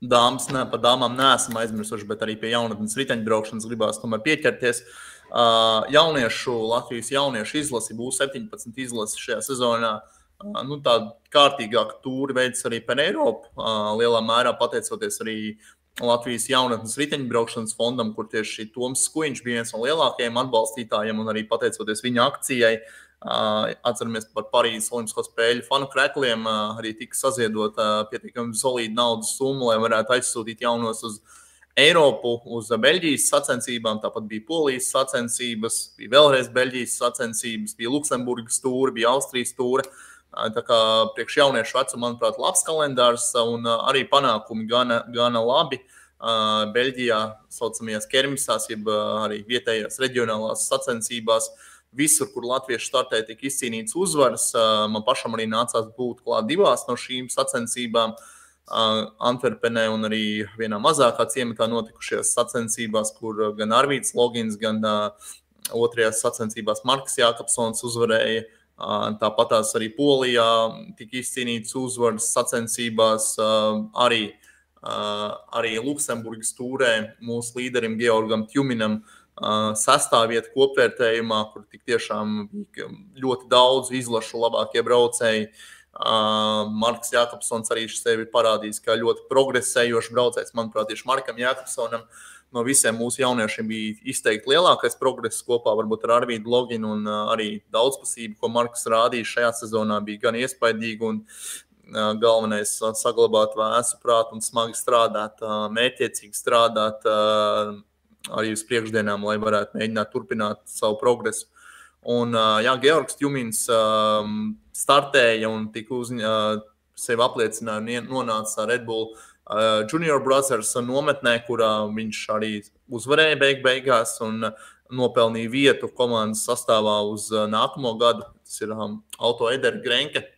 par dāmām neesam aizmirsuši, bet arī pie jaunatnes riteņbraukšanas gribās tomēr pieķerties. Latvijas jauniešu izlasi būs 17 izlasi šajā sezonā. Tāda kārtīgāka tūri veids arī par Eiropu. Lielā mērā pateicoties arī Latvijas jaunatnes riteņbraukšanas fondam, kur tieši Toms Skuiņš bija viens no lielākajiem atbalstītājiem un arī pateicoties viņa akcijai. Atceramies par Parīzes Olimpisko spēļu fanu krekliem, arī tika saziedota pietiekami solīda naudas summa, lai varētu aizsūtīt jaunos uz Eiropu, uz Beļģijas sacensībām, tāpat bija Polijas sacensības, bija vēlreiz Beļģijas sacensības, bija Luksemburgas tūri, bija Austrijas tūri. Tā kā priekš jauniešu vecu, manuprāt, labs kalendārs un arī panākumi gana labi. Beļģijā saucamajās kermisās, jeb arī vietējās reģionālās sacensībās. Visur, kur latvieši startēja, tika izcīnīts uzvaras. Man pašam arī nācās būt klāt 2 no šīm sacensībām. Antverpenē un arī vienā mazākā ciematā notikušajās sacensībās, kur gan Arvīts Logins, gan 2. sacensībās Marks Jākapsons uzvarēja. Tāpatās arī Polijā tika izcīnīts uzvaras sacensībās. Arī Luksemburgas tūrē mūsu līderim Georgam Tjuminam 6. vieta kopvērtējumā, kur tik tiešām bija ļoti daudz izlašu labākie braucēji. Marks Jākapsons arī sevi parādījis kā ļoti progresējošs braucējs. Manuprāt, tieši Markam Jākapsonam no visiem mūsu jauniešiem bija izteikti lielākais progress kopā varbūt ar Arvīdu Loginu un arī daudzpusību, ko Marks rādīja šajā sezonā, bija gan iespaidīgi un galvenais saglabāt vēsu prātu un smagi strādāt, mērķiecīgi strādāt arī uz priekšdienām, lai varētu mēģināt turpināt savu progresu. Un, jā, Georgs Tjumins startēja un tika sevi apliecināja un nonāca Red Bull Junior Brothers nometnē, kurā viņš arī uzvarēja beigās un nopelnīja vietu komandas sastāvā uz nākamo gadu. Tas ir Auto Eder Grenke,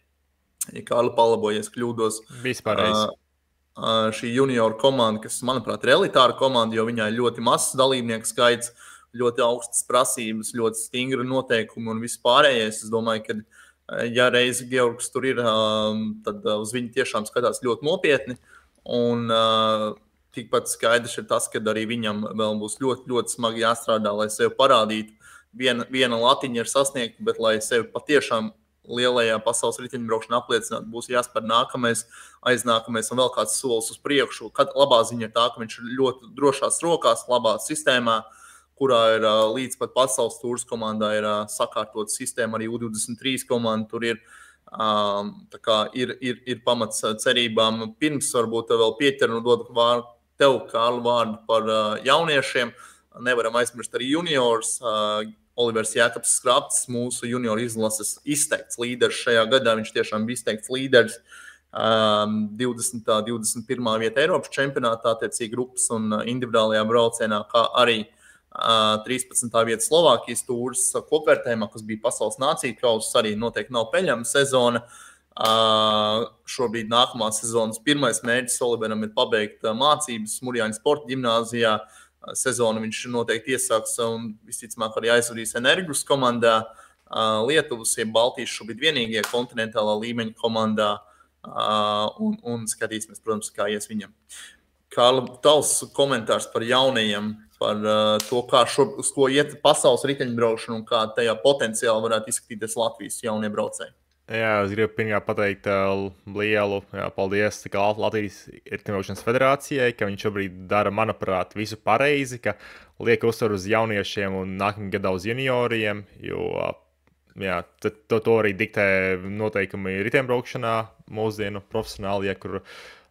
ja Kārli palabojies kļūdos. Vispārējais. Šī junior komanda, kas, manuprāt, ir elitāra komanda, jo viņai ļoti mazs dalībnieku skaits, ļoti augstas prasības, ļoti stingri noteikumi un viss pārējais. Es domāju, ka Ja reizi Georgs tur ir, tad uz viņu tiešām skatās ļoti nopietni. Un tikpat skaidrs ir tas, ka arī viņam vēl būs ļoti, ļoti smagi jāstrādā, lai sevi parādītu. Viena latiņa ir sasniegta, bet lai sevi patiešām lielajā pasaules riteņbraukšanā apliecinātu, būs jāspēr nākamais, aiznākamais un vēl kāds solis uz priekšu. Labā ziņa ir tā, ka viņš ir ļoti drošās rokās, labā sistēmā, kurā ir līdz pat pasaules tūras komandā ir sakārtot sistēma, arī U23 komanda tur ir. Tā kā ir pamats cerībām. Pirms varbūt vēl pieķer un dod tev, Kārli, vārdu par jauniešiem. Nevaram aizmirst arī juniors. Olivers Jēkabs Skrapts, mūsu junior izlases izteikts līderis šajā gadā. Viņš tiešām bija izteikts līderis 20. 21. vieta Eiropas čempionātā, attiecīgi grupas un individuālajā braucienā, kā arī 13. vieta Slovākijas tūras kopvērtējumā, kas bija pasaules nāciju kausa, arī noteikti nav peļama sezona. Šobrīd nākamā sezonas pirmais mērķis Oliveram ir pabeigt mācības Murjāņu sporta ģimnāzijā. Sezonu viņš noteikti iesāks un visticamāk arī aizvadīs Energus komandā. Lietuvas, Baltijas šobrīd vienīgie kontinentālā līmeņa komandā un skatīsimies, protams, kā ies viņam. Kārli, tavs komentārs par jaunajiem, par to, kā uz ko iet pasaules riteņbraukšana un kā tajā potenciāli varētu izskatīties Latvijas jaunie braucēji. Jā, es gribu pirmkārt pateikt lielu paldies Latvijas riteņbraukšanas federācijai, ka viņi šobrīd dara, manuprāt, visu pareizi, ka liek uzsvaru uz jauniešiem un nākamajā gadā uz junioriem, jo to arī diktē noteikumi riteņbraukšanā mūsdienu profesionāli, kur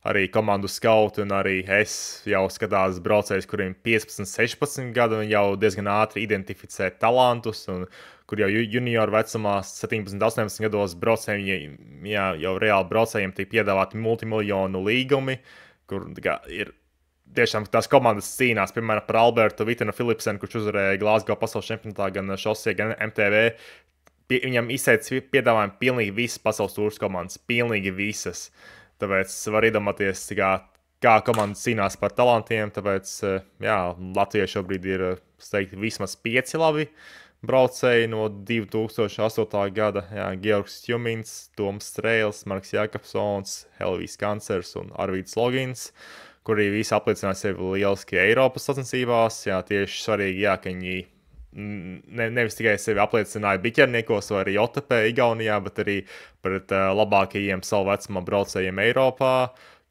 arī komandu skauti un arī es jau skatās braucējus, kuriem 15, 16 gadu un jau diezgan ātri identificē talantus un kur jau junioru vecumā 17, 18 gados braucējiem, jau reāli braucējiem tiek piedāvāti multimiljonu līgumi, kur ir tiešām tās komandas cīnās, piemēram, par Albertu Vitenu Philipsenu, kurš uzvarēja Glasgow pasaules čempionātā gan šosē, gan MTV. Viņam izteica piedāvājumu pilnīgi visas pasaules tūras komandas, pilnīgi visas. Tāpēc var iedomāties, kā komandas cīnās par talantiem, tāpēc, Latvijai šobrīd ir, steigti, vismaz 5 labi braucēji no 2008. gada. Georgs Tjumins, Toms Strēls, Marks Jākapsons, Helvijs Kancers un Arvīds Logins, kuri visi apliecināja sevi lieliski Eiropas sacensībās. Tieši svarīgi, ka viņi nevis tikai sevi apliecināja biķerniekos vai arī OTP Igaunijā, bet arī pret labākajiem savu vecumā braucējiem Eiropā,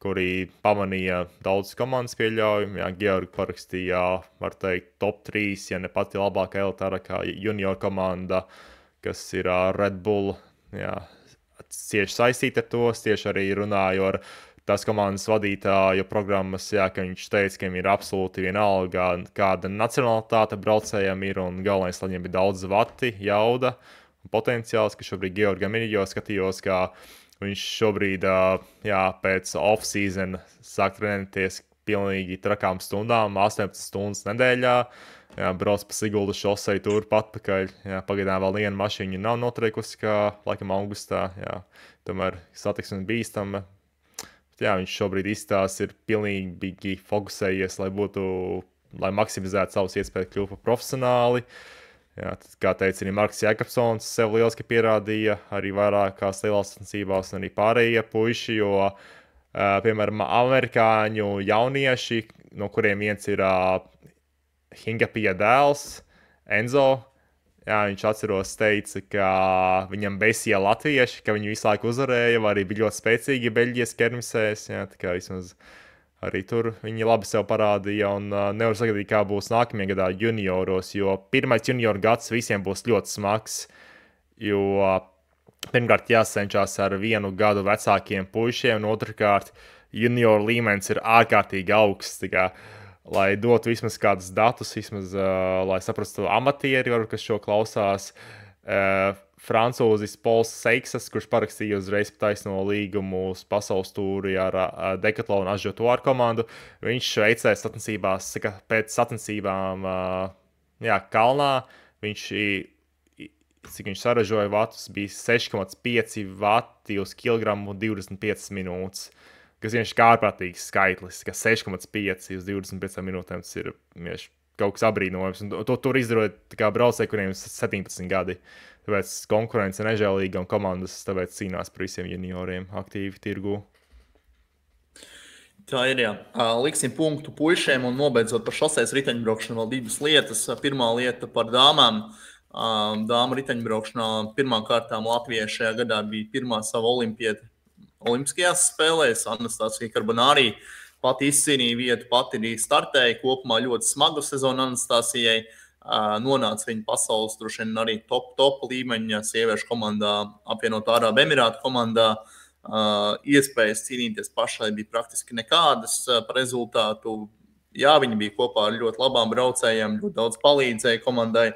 kuri pamanīja daudz komandas pieļaujumu. Georgi parakstīja, var teikt, top 3, ja ne pati labākā elitārākā junior komanda, kas ir Red Bull. Cieši saistīta ar tos, tieši arī runāju ar tās komandas vadītāju programmas, ka viņš teica, ka viņam ir absolūti vienalga, kāda nacionalitāte braucējiem ir, un galvenais, lai viņiem ir daudz vati, jauda un potenciāls, ka šobrīd Georgam ir, jo skatījos, kā viņš šobrīd, pēc off-season sāk trenēties pilnīgi trakām stundām, 18 stundas nedēļā, brauc pa Siguldas šoseju turpat atpakaļ. Pagaidām vēl viena mašīna nav notriekusi, kā laikam augustā, tomēr satiksme bīstama. Viņš šobrīd izstāsta, ir pilnīgi fokusējies, lai maksimizētu savus iespējas kļūt par profesionāli. Kā teica arī Marks Jākapsons, sev lieliski pierādīja arī vairākās lielās sacensībās un arī pārējie puiši, jo, piemēram, amerikāņu jaunieši, no kuriem viens ir Hingapija dēls, Enzo, viņš atceros teica, ka viņam besīja latvieši, ka viņi visu laiku uzvarēja, vai arī bija ļoti spēcīgi Beļģijas kermisēs, tā kā vismaz arī tur viņi labi sev parādīja, un nevar sagaidīt, kā būs nākamajā gadā junioros, jo pirmais junior gads visiem būs ļoti smags, jo pirmkārt jācenšas ar 1 gadu vecākiem puišiem, un otrkārt junior līmenis ir ārkārtīgi augsts, lai dotu vismaz kādus datus, vismaz, lai saprastu amatieri, kas šo klausās, Francūzis Pols Seiksas, kurš parakstīja uzreiz taisno līgumu uz pasaules tūri ar Decathlon Ažotuāru komandu. Viņš Šveicē sacensībās, pēc sacensībām kalnā, cik viņš saražoja vatus, bija 6,5 vati uz kilogramu 25 minūtes, kas vienkārši ārprātīgs skaitlis, ka 6,5 uz 25 minūtēm tas ir kaut kas abrīnojams. Un to tur izdarot braucēji, kuriem ir 17 gadi. tāpēc konkurence nežēlīga un komandas tāpēc cīnās par visiem junioriem aktīvi tirgū. Tā ir, jā. Liksim punktu puišiem un nobeidzot par šoseis riteņbraukšanu vēl divas lietas. Pirmā lieta par dāmām. Dāmu riteņbraukšanā pirmām kārtām Latvijai šajā gadā bija pirmā sava olimpieta olimpiskajās spēlēs. Anastasija Karbonārī pati izcīnīja vietu, pati arī startēja. Kopumā ļoti smagu sezonu Anastasijai. Nonāca viņa pasaules droši vien arī top līmeņa sieviešu komandā, apvienotā Arābu Emirātu komandā. Iespējas cīnīties pašai bija praktiski nekādas par rezultātu. Jā, viņi bija kopā ar ļoti labām braucējiem, ļoti daudz palīdzēja komandai,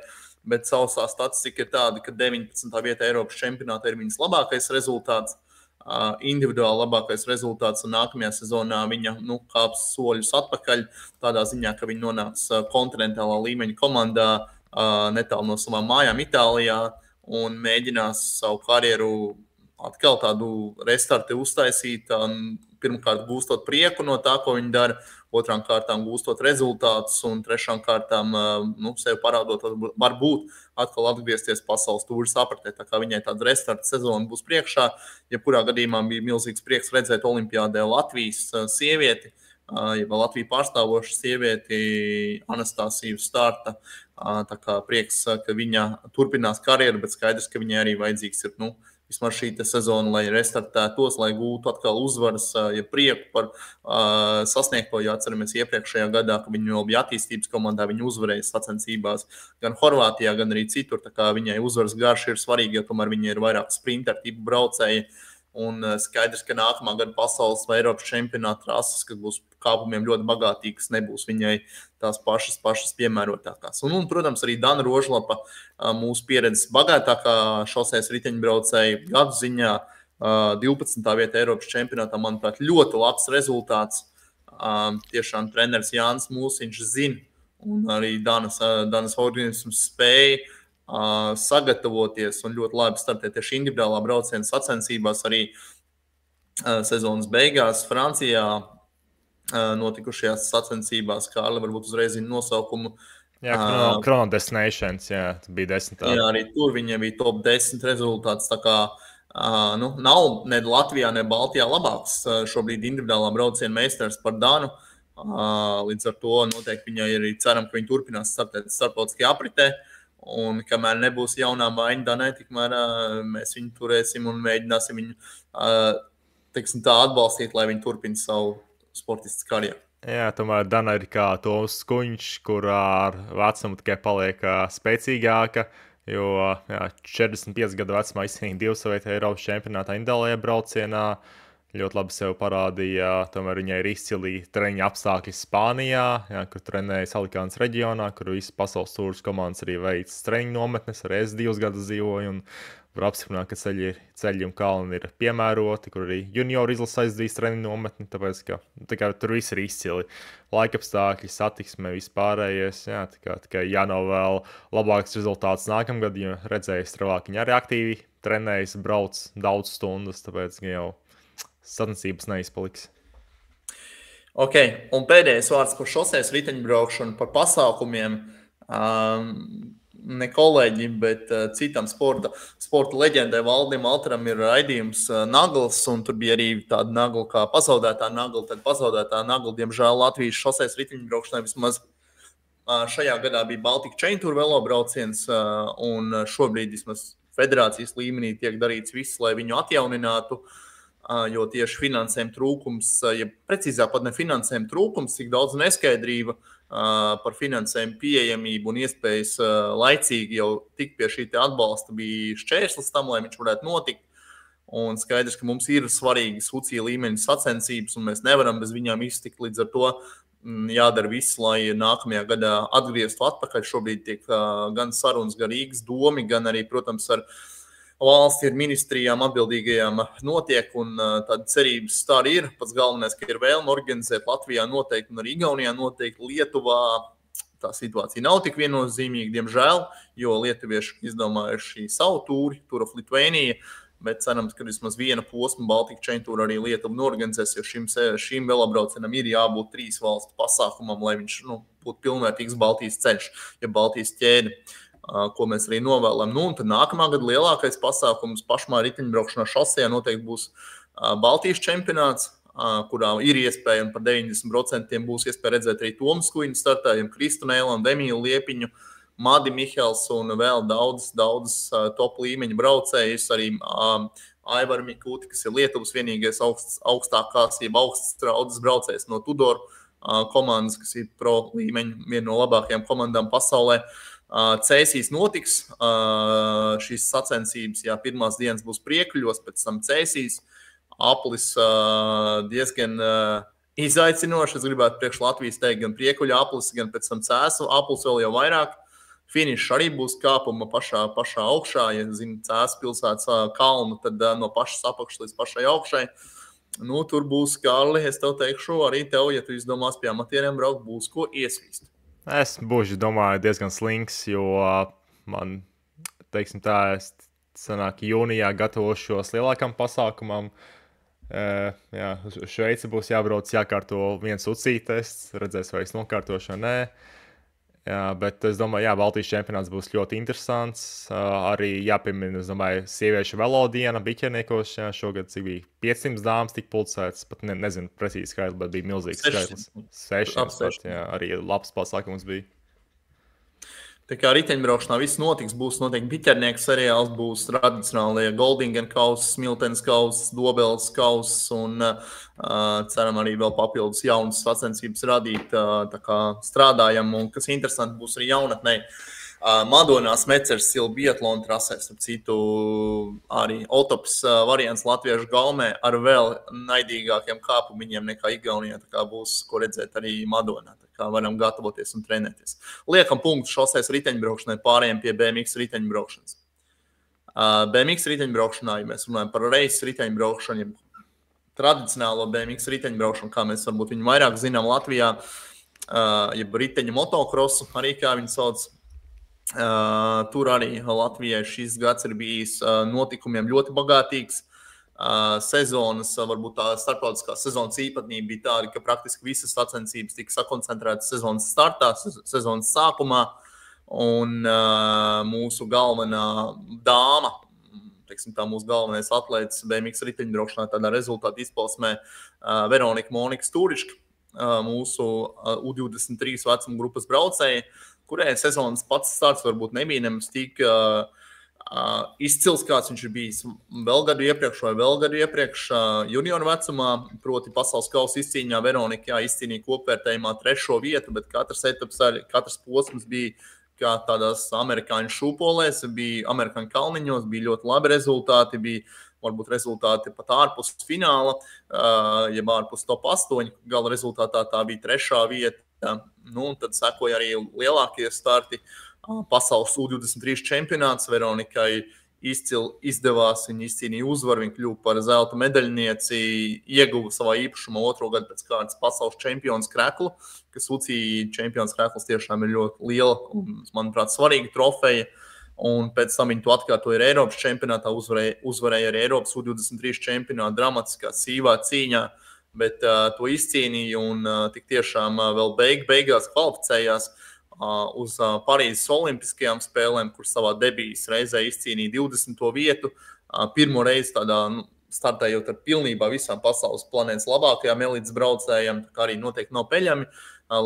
bet sausā statistika ir tāda, ka 19. vieta Eiropas čempionātā ir viņas labākais rezultāts, individuāli labākais rezultāts, un nākamajā sezonā viņa kāps soļus atpakaļ, tādā ziņā, ka viņa nonāks kontinentālā līmeņa komandā netālu no savām mājām Itālijā un mēģinās savu karjeru atkal tādu restarti uztaisīt, pirmkārt gūstot prieku no tā, ko viņi dara, otrām kārtām gūstot rezultātus un trešām kārtām sevi parādot, varbūt atkal atgriezties pasaules tūris apritē, tā kā viņai tāda restarta sezona būs priekšā. Jebkurā gadījumā bija milzīgs prieks redzēt olimpiādē Latvijas sievieti, ja Latviju pārstāvošu sievieti Anastasiju starta. Tā kā prieks, ka viņa turpinās karjeru, bet skaidrs, ka viņai arī vajadzīgs ir, vismaz šī sezona, lai restartētos, lai gūtu atkal uzvaras, ja prieku par sasniegto. Jāatceramies iepriekšējā gadā, ka viņi jau bija attīstības komandā, viņi uzvarēja sacensībās gan Horvātijā, gan arī citur. Tā kā viņai uzvaras garš ir svarīgi, jo tomēr viņai ir vairāk sprinter tipu braucēji. Un skaidrs, ka nākamā gada pasaules vai Eiropas čempionāta trases, kas būs kāpumiem ļoti bagātīgas, nebūs viņai tās pašas piemērotākās. Un, protams, arī Dana Rožlapa, mūsu pieredzes bagātākā šoseis riteņbraucēja gadu ziņā, 12. vieta Eiropas čempionātā, manuprāt, ļoti labs rezultāts. Tiešām treneris Jānis Mūsiņš zina, un arī Danas organisms spēja sagatavoties un ļoti labi startēt tieši individuālā brauciena sacensībās. Arī sezonas beigās Francijā notikušajās sacensībās, kā arī varbūt uzreiz zina nosaukumu. Jā, Chrono Destinations, jā, bija 10. Jā, arī tur viņiem bija top 10 rezultāts, tā kā nav ne Latvijā, ne Baltijā labāks šobrīd individuālā brauciena meistars par Danu. Līdz ar to noteikti viņai arī ceram, ka viņi turpinās startēt starptautiskajā apritē. Un kamēr nebūs jaunā maiņa Danai, tikmēr mēs viņu turēsim un mēģināsim viņu tā atbalstīt, lai viņi turpina savu sportistas karjeru. Jā, tomēr Dana ir kā Toms Skuņš, kurā ar vecumu tikai paliek spēcīgāka, jo 45 gadu vecumā izcīnīja 2 vietas Eiropas čempionātā individuālajā braucienā. Ļoti labi sev parādīja, tomēr viņai ir izcili treniņa apstākļi Spānijā, kur trenēja Alicāntes reģionā, kur visas pasaules tūras komandas arī veic treniņu nometnes, arī es 2 gadus dzīvoju un var apstiprināt, ka ceļi un kalni ir piemēroti, kur arī junioru izlases aizdīs treniņu nometni, tāpēc, ka tur viss ir izcili. Laikapstākļi, satiksme, vispārējais, tikai jānovēl labāks rezultāts nākamgad, jo redzēju stravāk, viņi arī aktīvi trenējas, brauc daudz stundas, tāpēc, ka jau sacensības neizpaliks. Ok, un pēdējais vārds par šoseis riteņbraukšanu, par pasākumiem. Ne kolēģim, bet citam sporta leģendai Valdim Alteram ir raidījums Nagls, un tur bija arī tāda nagla kā pazaudētā nagla. Tad pazaudētā nagla, diemžēl, Latvijas šoseis riteņbraukšanai vismaz šajā gadā bija Baltika Chain Tour velobrauciens, un šobrīd vismaz federācijas līmenī tiek darīts viss, lai viņu atjauninātu. Jo tieši finansējuma trūkums, ja precīzāk pat ne finansējuma trūkums, cik daudz neskaidrība par finansējumu pieejamību un iespējas laicīgi jau tikt pie šī atbalsta bija šķērslis tam, lai viņš varētu notikt. Un skaidrs, ka mums ir svarīgas UCI līmeņa sacensības, un mēs nevaram bez viņām iztikt. Līdz ar to jādara viss, lai nākamajā gadā atgrieztu atpakaļ. Šobrīd tiek gan sarunas, gan Rīgas domi, gan arī, protams, ar valsts ir ministrijām atbildīgajām notiek, un tāda cerības tā arī ir. Pats galvenais, ka ir vēlme organizēt Latvijā noteikti un arī Igaunijā noteikti. Lietuvā tā situācija nav tik viennozīmīga, diemžēl, jo lietuvieši izdomājuši savu tūri, Tour of Lithuania, bet cerams, ka vismaz viena posma Baltika Chain Tour arī Lietuva norganizēs, jo šīm velobraucienam ir jābūt 3 valstu pasākumam, lai viņš būtu pilnvērtīgs Baltijas ceļš, ja Baltijas ķēde. ko mēs arī novēlam. Nu, un tad nākamā gada lielākais pasākums pašmā riteņbraukšanā šosejā noteikti būs Baltijas čempionāts, kurā ir iespēja, un par 90% būs iespēja redzēt arī Tomas Kuiņu startējumu, Kristu Nēlandu, Emīlu Liepiņu, Madi Mihels un vēl daudz top līmeņa braucējus, arī Aivaru Mikūti, kas ir Lietuvas vienīgais augstākās, jeb augstas traudas braucējs no Tudor komandas, kas ir pro līmeņa, viena no labākajām komandām pasaulē. Cēsīs notiks, šīs sacensības, pirmās dienas būs Priekuļos, pēc tam Cēsīs. Aplis diezgan izaicinoši, es gribētu priekš Latvijas teikt, gan Priekuļa aplis, gan pēc tam Cēsu aplis vēl jau vairāk. Finišs arī būs kāpuma pašā augšā, ja zini Cēsu pilsētas kalnu, tad no pašas apakšas līdz pašai augšai. Nu, tur būs, Kārli, es tev teikšu, arī tev, ja tu izdomās pie amatieriem braukt, būs ko iesvīst. Es būšu, domāju, diezgan slinks, jo man, teiksim tā, es sanāk jūnijā gatavošos lielākam pasākumam. Šveici būs jābrauc, jākārto viens UCI tests, redzēs, vai es nokārtošu vai nē. Bet es domāju, Baltijas čempionāts būs ļoti interesants. Arī jāpiemina, es domāju, sieviešu velodiena biķerniekos. Šogad cik bija 500 dāmas tik pulcētas, pat nezinu precīzi skaitli, bet bija milzīgs skaitlis. 600, arī labs pasākums bija. Tā kā riteņbraukšanā viss notiks, būs noteikti biķernieku seriāls, būs tradicionālie Goldingen kauss, Smiltenes kauss, Dobeles kauss un ceram arī vēl papildus jaunas sacensības radīt, tā kā strādājam un kas interesanti būs arī jaunatnē. Madonā Smecers Silva biatlona trasēs, ap citu arī Otops variants latviešu gaumē ar vēl naidīgākiem kāpumiņiem nekā Igaunijā, tā kā būs ko redzēt arī Madonā. Kā varam gatavoties un trenēties. Liekam punktu šoseis riteņbraukšanai, pārējiem pie BMX riteņbraukšanas. BMX riteņbraukšanā, ja mēs runājam par reisu riteņbraukšanu, ja tradicionālo BMX riteņbraukšanu, kā mēs varbūt viņu vairāk zinām Latvijā, ja riteņu motokrosu, arī kā viņi sauc, tur arī Latvijai šis gads ir bijis notikumiem ļoti bagātīgs. Sezonas, varbūt tā starptautiskā sezonas īpatnība bija tāda, ka praktiski visas sacensības tika sakoncentrētas sezonas startā, sezonas sākumā, un mūsu galvenā dāma, teiksim tā, mūsu galvenais atlētis BMX riteņbraukšanā tādā rezultātu izpausmē Veronika Monika Stūriška, mūsu U23 vecuma grupas braucēja, kurai sezonas pats starts varbūt nebija nemaz tik izcils, kāds viņš ir bijis vēl gadu iepriekš junioru vecumā, proti pasaules kausa izcīņā Veronika izcīnīja kopvērtējumā 3. vietu, bet katrs posms bija kā tādās amerikāņu šūpolēs, bija amerikāņu kalniņos, bija ļoti labi rezultāti, bija varbūt rezultāti pat ārpus fināla, jeb ārpus top 8, gala rezultātā tā bija 3. vieta, nu, tad sekoja arī lielākie starti. Pasaules U23 čempionāts Veronikai izcili izdevās, viņa izcīnīja uzvaru, viņa kļuva par zelta medaļnieci, ieguva savā īpašumā 2. gadu pēc kārtas pasaules čempions kreklu, kas UCI čempions krekls tiešām ir ļoti liela un, manuprāt, svarīga trofeja. Un pēc tam viņi to atkārtoja arī Eiropas čempionātā, uzvarēja arī Eiropas U23 čempionātā dramatiskā sīvā cīņā, bet to izcīnīja un tik tiešām vēl beigās kvalificējās uz Parīzes olimpiskajām spēlēm, kur savā debijas reizē izcīnīja 20. vietu. Pirmo reizi tādā startējot ar pilnībā visām pasaules planētas labākajām elites braucējiem, tā kā arī noteikti nav peļami,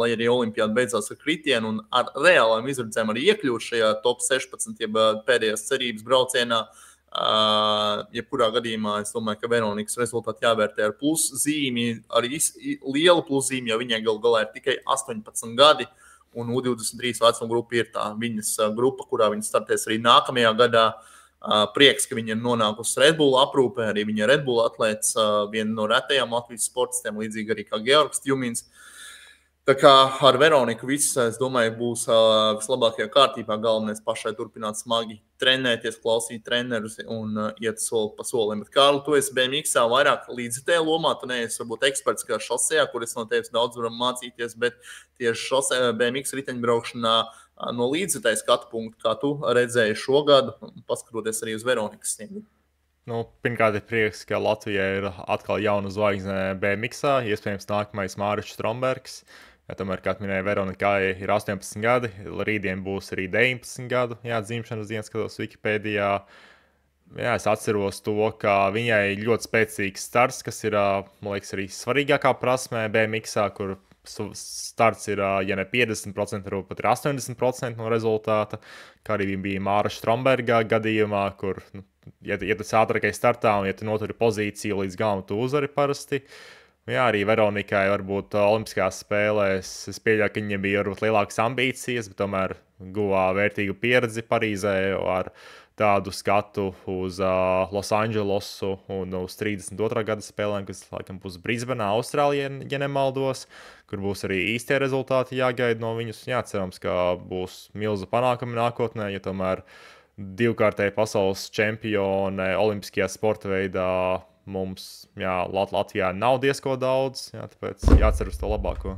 lai arī olimpiāda beidzās ar kritienu un ar reālām izredzēm arī iekļūt šajā top 16, jeb pēdējās cerības braucienā. Jebkurā gadījumā es domāju, ka Veronikas rezultāti jāvērtē ar pluszīmi, arī lielu pluszīmi, jo viņai galā ir tikai 18 gadi. Un U23 vecuma grupa ir tā viņas grupa, kurā viņa startēs arī nākamajā gadā. Prieks, ka viņa ir nonākusi Red Bull aprūpē, arī viņa Red Bull atlēts, viena no retajām Latvijas sportistiem, līdzīgi arī kā Georgs Tjumins. Tā kā ar Veroniku viss, es domāju, būs vislabākajā kārtībā. Galvenais pašai turpināt smagi trenēties, klausīt trenerus un iet soli pa solim. Bet, Kārli, tu esi BMX-ā vairāk līdzitēja lomā, tu neesi varbūt eksperts kā šosejā, kur es no tevis daudz varam mācīties, bet tieši šosejā BMX riteņbraukšanā no līdzitēja skatu punktu, kā tu redzēji šogad, paskatoties arī uz Veronikas sniegumu. Nu, pirmkārt, ir prieks, ka Latvijā ir atkal jauna zvaigzne BMX-ā, iespējams nākamais Māris Strombergs. Ja, tomēr, kā minēja Veronikai, ir 18 gadi, rītdien būs arī 19 gadu dzimšanas dienas, skatos Wikipēdijā. Jā, es atceros to, ka viņai ir ļoti spēcīgs starts, kas ir, man liekas, arī svarīgākā prasmē BMX, kur starts ir, ja ne 50%, varbūt pat ir 80% no rezultāta. Kā arī bija Māra Stromberga gadījumā, kur, ja tas ātrākais startā un ja tu noturi pozīciju līdz galam, tu uzvari parasti. Jā, arī Veronikai varbūt Olimpiskās spēlēs. Es pieļauju, ka viņai bija varbūt lielākas ambīcijas, bet tomēr guva vērtīgu pieredzi Parīzē ar tādu skatu uz Losandželosu un uz 32. gada spēlēm, kas laikam būs Brisbanā, Austrālijā, ja nemaldos, kur būs arī īstie rezultāti jāgaida no viņus. Jā, cerams, ka būs milzu panākumi nākotnē, jo tomēr divkārtēji pasaules čempione Olimpiskajā sporta veidā mums Latvijā nav diezko daudz, tāpēc jācer uz to labāko.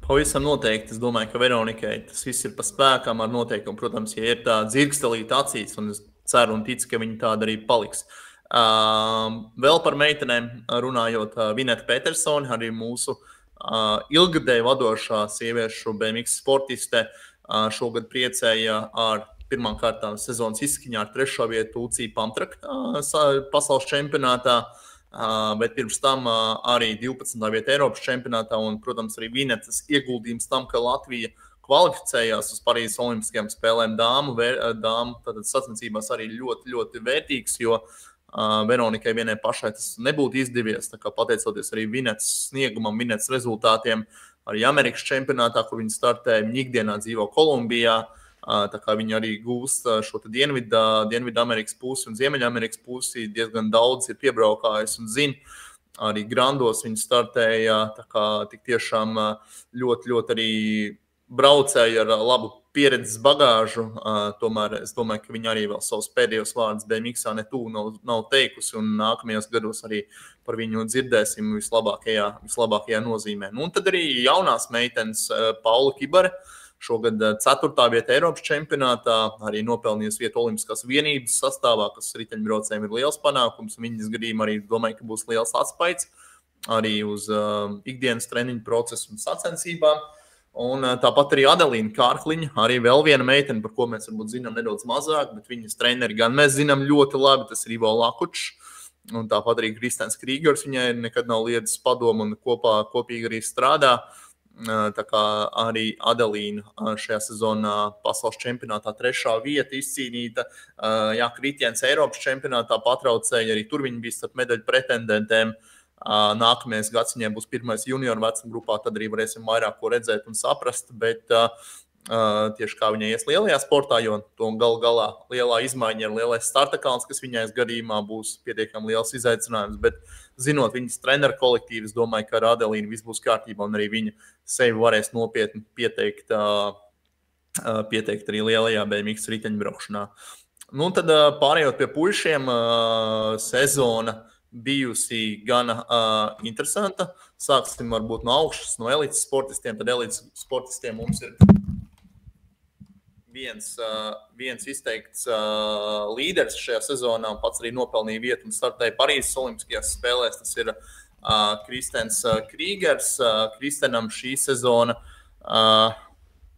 Pavisam noteikti. Es domāju, ka Veronikai tas viss ir pa spēkam ar noteikumu. Protams, ja ir tā dzirkstelīta acīs, un es ceru un ticu, ka viņa tāda arī paliks. Vēl par meitenēm runājot, Vineta Petersone, arī mūsu ilgadēji vadošā sieviešu BMX sportiste, šogad priecēja ar pirmām kārtām sezonas izskaņā ar 3. vietu Ucija Pamtraka pasaules čempionātā, bet pirms tam arī 12. vieta Eiropas čempionātā un, protams, arī Vinetas ieguldījums tam, ka Latvija kvalificējās uz Parīzes Olimpiskajām spēlēm dāmu tātad sacensībās arī ļoti, ļoti vērtīgs, jo Veronikai vienai pašai tas nebūtu izdevies, tā kā pateicoties arī Vinetas sniegumam, Vinetas rezultātiem, arī Amerikas čempionātā, kur viņi startēja, viņi ikdienā dzīvo Kolumbijā. Tā kā viņi arī gūst šo Dienvidu Amerikas pusi un Ziemeļamerikas pusi, diezgan daudz ir piebraukājis un zina. Arī Grandos viņi startēja, tā kā tik tiešām ļoti, ļoti arī braucēja ar labu pieredzes bagāžu. Tomēr es domāju, ka viņi arī vēl savus pēdējos vārdus BMX-ā nav teikusi, un nākamajos gados arī par viņu dzirdēsim vislabākajā nozīmē. Un tad arī jaunās meitenes Paula Kibare, šogad 4. vieta Eiropas čempionātā, arī nopelnījis vietu Olimpiskās vienības sastāvā, kas riteņbraucējiem ir liels panākums. Viņas gadījumā arī domāju, ka būs liels atspaids arī uz ikdienas treniņu procesu un sacensībām. Un tāpat arī Adelīna Kārkliņa, arī vēl viena meitene, par ko mēs varbūt zinām nedaudz mazāk, bet viņas treneri gan mēs zinām ļoti labi, tas ir Ivo Lakučs. Un tāpat arī Kristens Krīgers, viņai nekad nav liedzis padomu un kopīgi arī strādā. Tā kā arī Adelīna šajā sezonā pasaules čempionātā 3. vieta izcīnīta. Jā, Kritiens Eiropas čempionātā patraucēja, arī tur viņi bija starp medaļu pretendentēm. Nākamajais gads viņiem būs 1. junioru vecuma grupā, tad arī varēsim vairāk ko redzēt un saprast, bet tieši kā viņai ies lielajā sportā, jo to galā lielā izmaiņa ir lielais starta kalns, kas viņai gadījumā būs pietiekami liels izaicinājums, bet zinot viņas treneru kolektīvu, es domāju, ka ar Adelīnu viss būs kārtībā un arī viņa sevi varēs nopietni pieteikt arī lielajā BMX riteņbraukšanā. Nu, tad pārējot pie puišiem, sezona bijusi gana interesanta. Sāksim varbūt no augšas, no elites sportistiem. Tad elites sportistiem mums ir viens izteikts līderis šajā sezonā, un pats arī nopelnīja vietu un startēja Parīzes Olimpiskajās spēlēs. Tas ir Kristens Krīgers. Kristenam šī sezona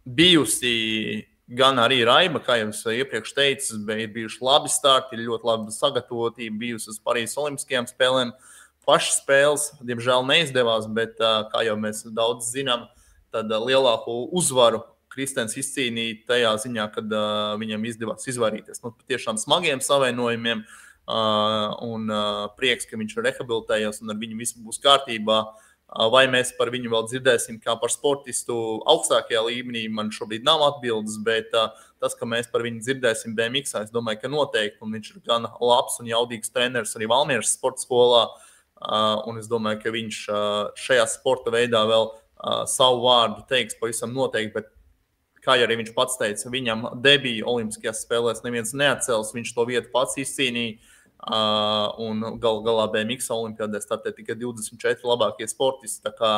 bijusi gan arī raiba, kā jau es iepriekš teicu, ir bijuši labi starti, ir ļoti laba sagatavotība bijusi uz Parīzes Olimpiskajām spēlēm. Pašas spēles, diemžēl, neizdevās, bet, kā jau mēs daudz zinām, tad lielāko uzvaru Kristens izcīnīja tajā ziņā, kad viņam izdevās izvairīties no patiešām smagiem savainojumiem, un prieks, ka viņš ir rehabilitējies un ar viņu viss būs kārtībā. Vai mēs par viņu vēl dzirdēsim kā par sportistu augstākajā līmenī, man šobrīd nav atbildes, bet tas, ka mēs par viņu dzirdēsim BMX, es domāju, ka noteikti, un viņš ir gan labs un jaudīgs treneris arī Valmieras sporta skolā, un es domāju, ka viņš šajā sporta veidā vēl savu vārdu teiks pavisam noteikti, bet kā arī viņš pats teica, viņam debija Olimpiskajās spēlēs neviens neatcels, viņš to vietu pats izcīnīja, un galā BMX olimpiādē startē tikai 24 labākie sportisti, tā kā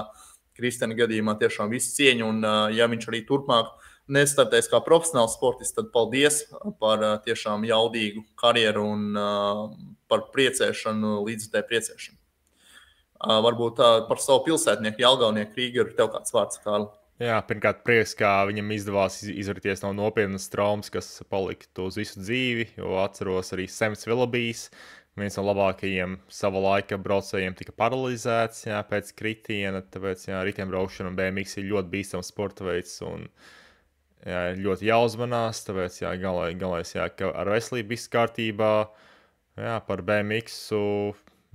Kristena gadījumā tiešām visu cieņu, un ja viņš arī turpmāk nestartēs kā profesionāls sportists, tad paldies par tiešām jaudīgu karjeru un par priecēšanu, līdz tai priecēšanu. Varbūt par savu pilsētnieku, Jelgavnieku Rīgu, ir tev kāds vārds, Kārli? Jā, pirmkārt, prieks, ka viņam izdevās izvarīties no nopietnas traumas, kas palika uz visu dzīvi. Jo atceros arī Sems Vilabijs, viens no labākajiem sava laika braucējiem, tika paralizēts pēc kritiena. Tāpēc riteņbraukšana un BMX ir ļoti bīstams sporta veids un ļoti jāuzmanās. Tāpēc galvenais, ka ar veselību viss kārtībā. Jā, par BMX.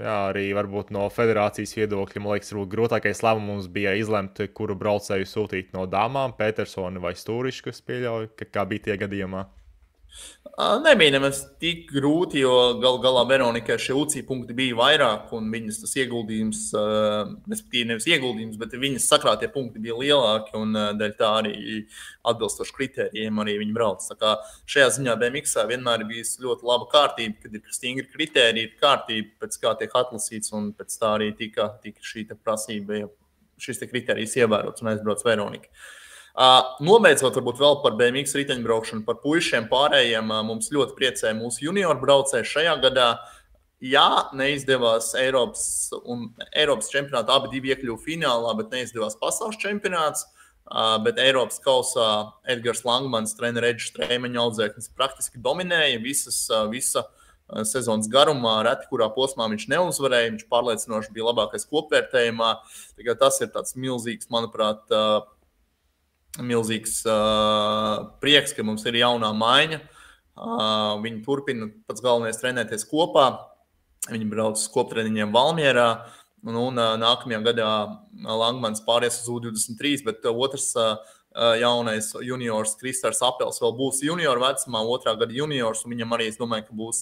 Jā, arī varbūt no federācijas viedokļa, man liekas, grūtākais lēmums bija izlemt, kuru braucēju sūtīt no dāmām, Petersoni vai Stūrišu, kas pieļauj, kā bija tie gadījumā. Nebija nemaz tik grūti, jo galu galā Veronikai šie UCI punkti bija vairāk, un viņas tas ieguldījums, respektīvi nevis ieguldījums, bet viņas sakrātie punkti bija lielāki, un dēļ tā arī atbilstoši kritērijiem arī viņi brauc. Tā kā šajā ziņā BMX vienmēr ir bijusi ļoti laba kārtība, kad ir stingri kritēriji, ir kārtība, pēc kā tiek atlasīts, un pēc tā arī tika šī prasība, ja šis kritērijs ievērots un aizbrauc Veronika. Nobeidzot varbūt vēl par BMX riteņbraukšanu, par puišiem pārējiem, mums ļoti priecēja mūsu junioru braucēji šajā gadā. Jā, neizdevās Eiropas čempionātā, abi divi iekļuva finālā, bet neizdevās pasaules čempionāts, bet Eiropas kausā Edgars Langmans, treneris Edžs Streimeņa audzēknis praktiski dominēja visa sezonas garumā, reti kurā posmā viņš neuzvarēja, viņš pārliecinoši bija labākais kopvērtējumā. Tas ir tāds milzīgs, manuprāt, milzīgs prieks, ka mums ir jaunā maiņa. Viņi turpina pats galvenais trenēties kopā. Viņi brauc uz koptreniņiem Valmierā. Un nākamajā gadā Langmans pāries uz U23, bet otrs jaunais juniors Kristers Apels vēl būs junioru vecumā, otrā gada juniors, un viņam arī, es domāju, ka būs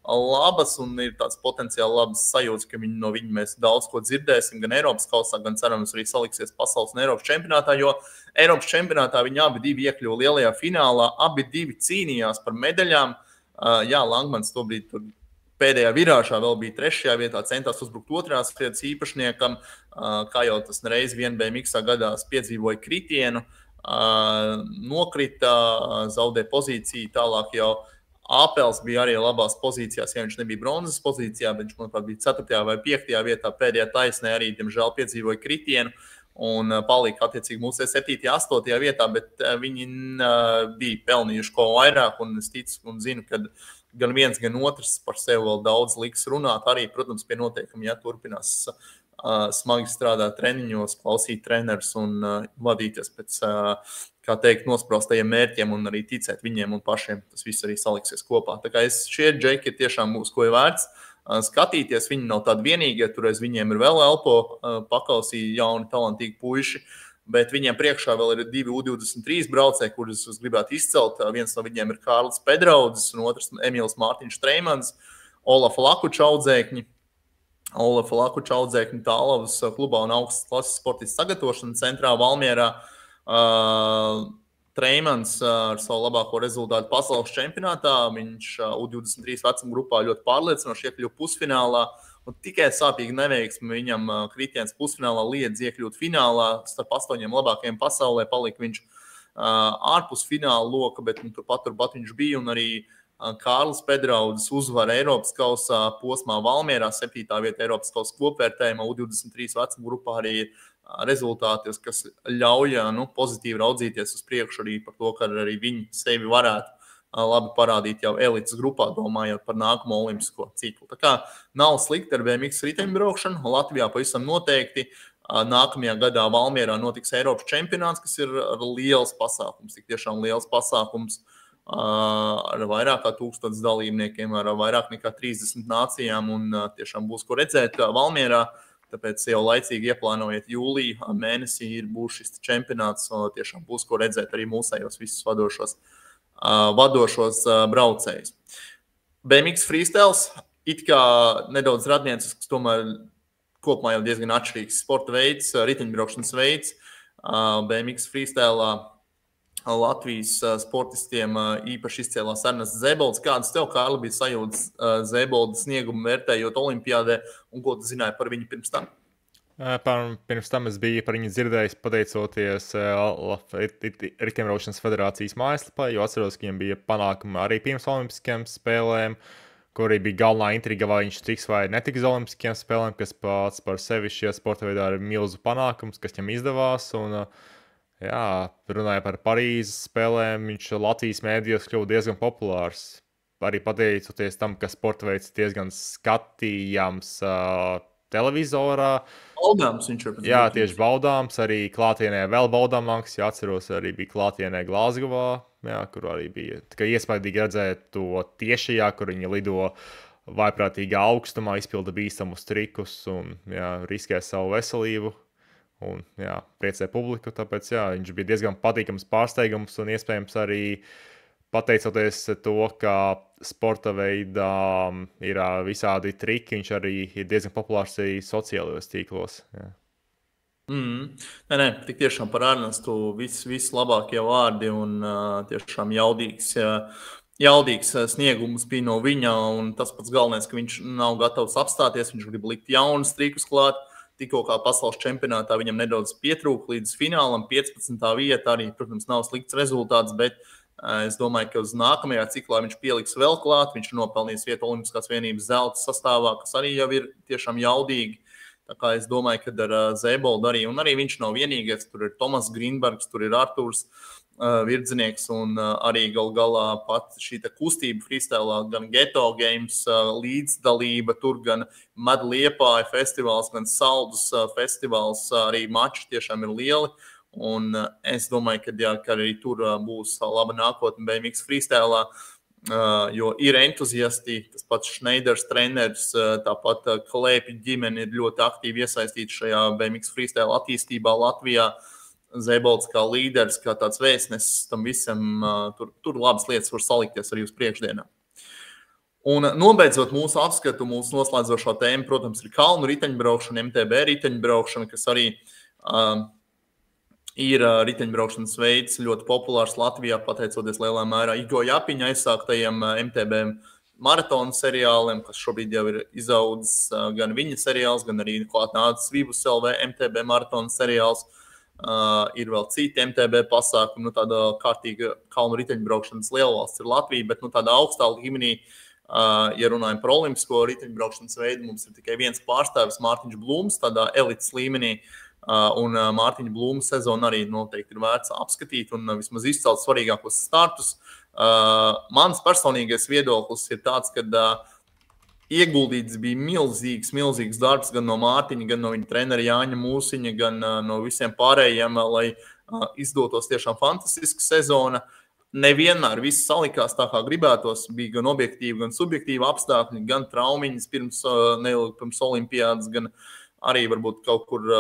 labas un ir tāds potenciāli labas sajūtas, ka no viņa mēs daudz ko dzirdēsim, gan Eiropas kausā, gan cerams arī saliksies pasaules un Eiropas čempionātā, jo Eiropas čempionātā viņi abi divi iekļuva lielajā finālā, abi divi cīnījās par medaļām. Jā, Langmans tobrīd tur pēdējā virāžā vēl bija 3. vietā, centās uzbrukt 2. vietas īpašniekam, kā jau tas reiz vien BMX gadās piedzīvoja kritienu, nokrita, zaudēja pozīciju, tālāk jau Āpels bija arī labās pozīcijās, ja viņš nebija bronzas pozīcijā, bet viņš, manuprāt, bija 4. vai 5. vietā, pēdējā taisnē arī, diemžēl, piedzīvoja kritienu un palika attiecīgi mūsu 7. 8. vietā, bet viņi bija pelnījuši ko vairāk, un es ticu un zinu, ka gan viens, gan otrs par sevi vēl daudz liks runāt, arī, protams, pie noteikumiem, ja turpinās smagi strādāt treniņos, klausīt trenerus un vadīties pēc, kā teikt, nospraustajiem mērķiem un arī ticēt viņiem un pašiem. Tas viss arī saliksies kopā. Tā kā šie džeki ir tiešām mūsu ko ir vērts skatīties. Viņi nav tādi vienīgie, turēs viņiem ir vēl elpo pakausī jauni, talantīgi puiši, bet viņiem priekšā vēl ir 2 U23 braucēji, kurus es gribētu izcelt. Viens no viņiem ir Kārlis Pedraudzis un otrs Emīls Mārtiņš Treimans, Olafa Lakuča audzēkņi. Olafa Lakuča audzēkņi Tālavas klubā un augstas klases sportistu sagatavošanas centrā Valmierā. Treimans ar savu labāko rezultātu pasaules čempionātā. Viņš U23 vecuma grupā ļoti pārliecinoši iekļuva pusfinālā. Un tikai sāpīgi neveiksmi viņam kritiens pusfinālā liedz iekļūt finālā. Starp 8 labākajiem pasaulē palika viņš ārpus fināla loka, bet turpat viņš bija un arī Kārlis Pedraudzis uzvara Eiropas kausā posmā Valmierā, 7. vieta Eiropas kausa kopvērtējumā, U23 vecuma grupā arī rezultāti, kas ļauj pozitīvi raudzīties uz priekšu arī par to, ka arī viņi sevi varētu labi parādīt jau elites grupā, domājot par nākamo olimpisko ciklu. Tā kā nav slikti ar BMX riteņbraukšanu, Latvijā pavisam noteikti. Nākamajā gadā Valmierā notiks Eiropas čempionāts, kas ir liels pasākums, tik tiešām liels pasākums. Ar vairāk kā 1000 dalībniekiem, ar vairāk nekā 30 nācijām un tiešām būs ko redzēt Valmierā. Tāpēc jau laicīgi ieplānojiet jūliju mēnesī ir būs šis čempionāts, tiešām būs ko redzēt arī mūsējos visus vadošos braucējus. BMX freestyles it kā nedaudz radniecisks, tomēr kopumā jau diezgan atšķirīgs sporta veids, riteņbraukšanas veids. BMX freestylā Latvijas sportistiem īpaši izcēlās Ernests Zēbolds. Kādas tev, Kārli, bija sajūtas Zēbolda sniegumu vērtējot olimpiādē un ko tu zināji par viņu pirms tam? Pirms tam es biju par viņu dzirdējis pateicoties Riteņbraukšanas federācijas mājaslapā, jo atceros, ka viņiem bija panākumi arī pirms olimpiskajām spēlēm. kur arī bija galvenā intriga, vai viņš tiks vai netiks uz Olimpiskajām spēlēm, kas pats par sevi šie sporta veidā ir milzu panākums, kas viņam izdevās. Un, jā, runāja par Parīzes spēlēm, viņš Latvijas mēdījos kļuva diezgan populārs. Arī pateicoties tam, ka sporta veids diezgan skatījams televizorā. Baudāms viņš ir. Jā, tieši baudāms, arī klātienē vēl baudāmāks. Jā, atceros, arī bija klātienē Glāzgovā, jā, kur arī bija iespaidīgi redzēt to tiešajā, kur viņi lido vaiprātīgā augstumā, izpilda bīstamus trikus un jā, riskē savu veselību. Un jā, priecē publiku, tāpēc jā, viņš bija diezgan patīkams pārsteigums un iespējams arī pateicoties to, ka sporta veidā ir visādi triki, viņš arī ir diezgan populārs arī sociālajos tīklos. Jā. Nē, tik tiešām par Ernestu vislabākie vārdi un tiešām jaudīgs sniegums bija no viņa. Un tas pats galvenais, ka viņš nav gatavs apstāties, viņš grib likt jaunus trikus klāt. Tikko kā pasaules čempionātā viņam nedaudz pietrūka līdz finālam, 15. vieta arī, protams, nav slikts rezultāts, bet es domāju, ka uz nākamajā ciklā viņš pieliks vēl klāt. Viņš ir nopelnījis vietu Olimpiskās vienības zelta sastāvā, kas arī jau ir tiešām jaudīgi. Tā kā es domāju, ka ar Zēboldu arī, un arī viņš nav vienīgais. Tur ir Tomas Grīnbergs, tur ir Arturs Virdzinieks, un arī gal galā pat šī kustība freestylā, gan Geto Games līdzdalība, tur gan Medliepāja festivāls, gan Saldus festivāls, arī mači tiešām ir lieli. Un es domāju, ka arī tur būs laba nākotne BMX freestylā, jo ir entuziasti, tas pats Šneiders, treneris, tāpat Klēpja ģimene ir ļoti aktīvi iesaistīta šajā BMX freestyle attīstībā Latvijā. Zēbolds kā līderis, kā tāds vēstnesis tam visam, tur labas lietas var salikties arī uz priekšdienā. Un nobeidzot mūsu apskatu, mūsu noslēdzošā tēma, protams, ir kalnu riteņbraukšana, MTB riteņbraukšana, kas arī ir riteņbraukšanas veids ļoti populārs Latvijā, pateicoties lielā mērā Igo Japiņa aizsāktajiem MTB maratonu seriāliem, kas šobrīd jau ir izaudzis gan viņa seriāls, gan arī klāt nācis Vibus LV MTB maratonu seriāls. Ir vēl citi MTB pasākumi, tāda kārtīga kalnu riteņbraukšanas lielvalsts ir Latvija, bet tādā augstā līmenī, ja runājam par olimpisko riteņbraukšanas veidu, mums ir tikai viens pārstāvis, Mārtiņš Blūms, tādā elites līmenī. Un Mārtiņa Blūma sezonu arī noteikti ir vērts apskatīt un vismaz izcelt svarīgākos startus. Mans personīgais viedoklis ir tāds, ka ieguldīts bija milzīgs darbs gan no Mārtiņa, gan no viņa trenera Jāņa Mūsiņa, gan no visiem pārējiem, lai izdotos tiešām fantastiska sezona. Nevienmēr viss salikās tā, kā gribētos. Bija gan objektīvi, gan subjektīvi apstākļi, gan traumiņas pirms olimpiādas, gan arī varbūt kaut kur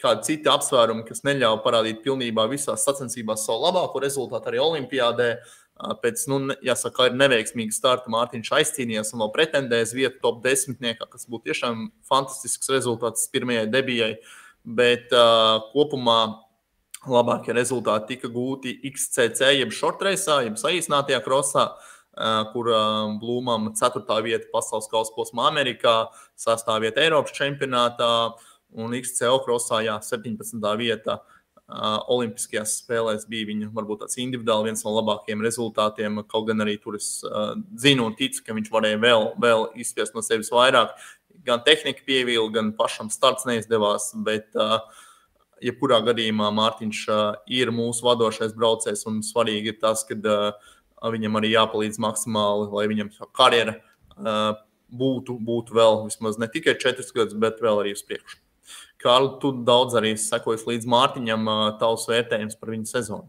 kādi citi apsvērumi, kas neļauj parādīt pilnībā visās sacensībās savu labāko rezultātu arī olimpiādē. Pēc, jāsaka, ir neveiksmīga starta Mārtiņš aizcīnījās un vēl pretendēs vietu top 10, kas būtu tiešām fantastisks rezultāts pirmajai debijai. Bet kopumā labākie rezultāti tika gūti XCC, jeb shortreisā, jeb saīsinātajā krosā, kur Blūmam 4. vieta pasaules kausa posmā Amerikā, 6. vieta Eiropas čempionātā un XCO krosā, 17. vieta Olimpiskajās spēlēs bija viņa varbūt tāds individuāli viens no labākajiem rezultātiem, kaut gan arī tur es zinu un ticu, ka viņš varēja vēl izspiest no sevis vairāk. Gan tehnika pievīla, gan pašam starts neizdevās, bet jebkurā gadījumā Mārtiņš ir mūsu vadošais braucējs un svarīgi ir tas, ka viņam arī jāpalīdz maksimāli, lai viņam karjera būtu vēl vismaz ne tikai 4 gadus, bet vēl arī uz priekšu. Kārli, tu daudz arī sekojas līdz Mārtiņam, tavs vērtējums par viņa sezonu.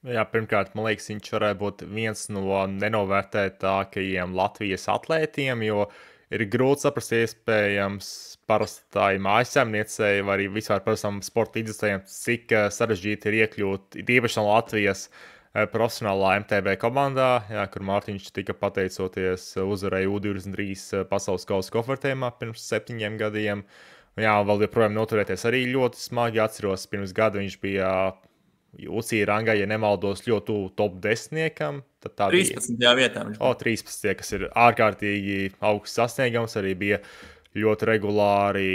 Jā, pirmkārt, man liekas, viņš varētu būt viens no nenovērtētākajiem Latvijas atlētiem, jo ir grūti saprast, iespējams, parastai mājasēmniecei vai arī vispār parastam sporta līdzekļiem, cik sarežģīti ir iekļūt īpaši no Latvijas profesionālā MTB komandā, kur Mārtiņš tika pateicoties uzvarēja U23 pasaules kausa koffertēmā pirms 7 gadiem. Jā, vēl joprojām noturēties arī ļoti smagi. Atceros, pirms gada viņš bija UCI rangā, ja nemaldos, ļoti top 10. 13. vietā viņš bija. 13. kas ir ārkārtīgi augsts sasniegums, arī bija ļoti regulāri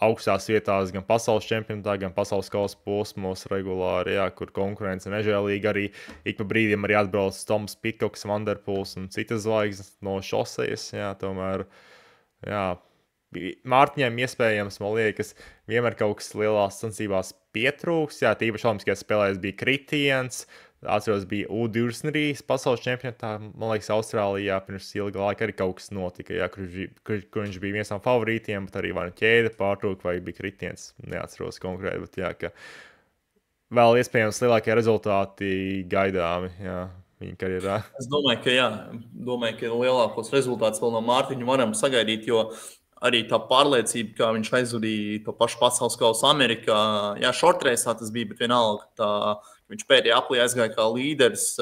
augstās vietās gan pasaules čempionātā, gan pasaules kausa posmos regulāri, jā, kur konkurence nežēlīga. Arī ik pa brīdim arī atbrauc Toms Pitkoks, Vanderpools un citas zvaigznes no šosejas. Jā, tomēr, jā, Mārtiņam iespējams, man liekas, vienmēr kaut kas lielās sacensībās pietrūks. Jā, tīpaši olimpiskajās spēlēs bija kritiens. Atceros, bija U23 pasaules čempionātā, man liekas, Austrālijā pirms ilga laika arī kaut kas notika, jā, kur viņš bija viens no favorītiem, bet arī vai nu ķēde pārtrūka, vai bija kritiens, neatceros konkrēti, bet jā, ka vēl iespējams lielākie rezultāti gaidāmi, jā, viņa karjerā. Es domāju, ka jā, ka lielākos rezultātus vēl no Mārtiņa varam sagaidīt, jo arī tā pārliecība, kā viņš aizvadīja to pašu pasaules kausu Amerikā, jā, šortreisā tas bija, bet vienalga tā. Viņš pēdējā aplī aizgāja kā līderis,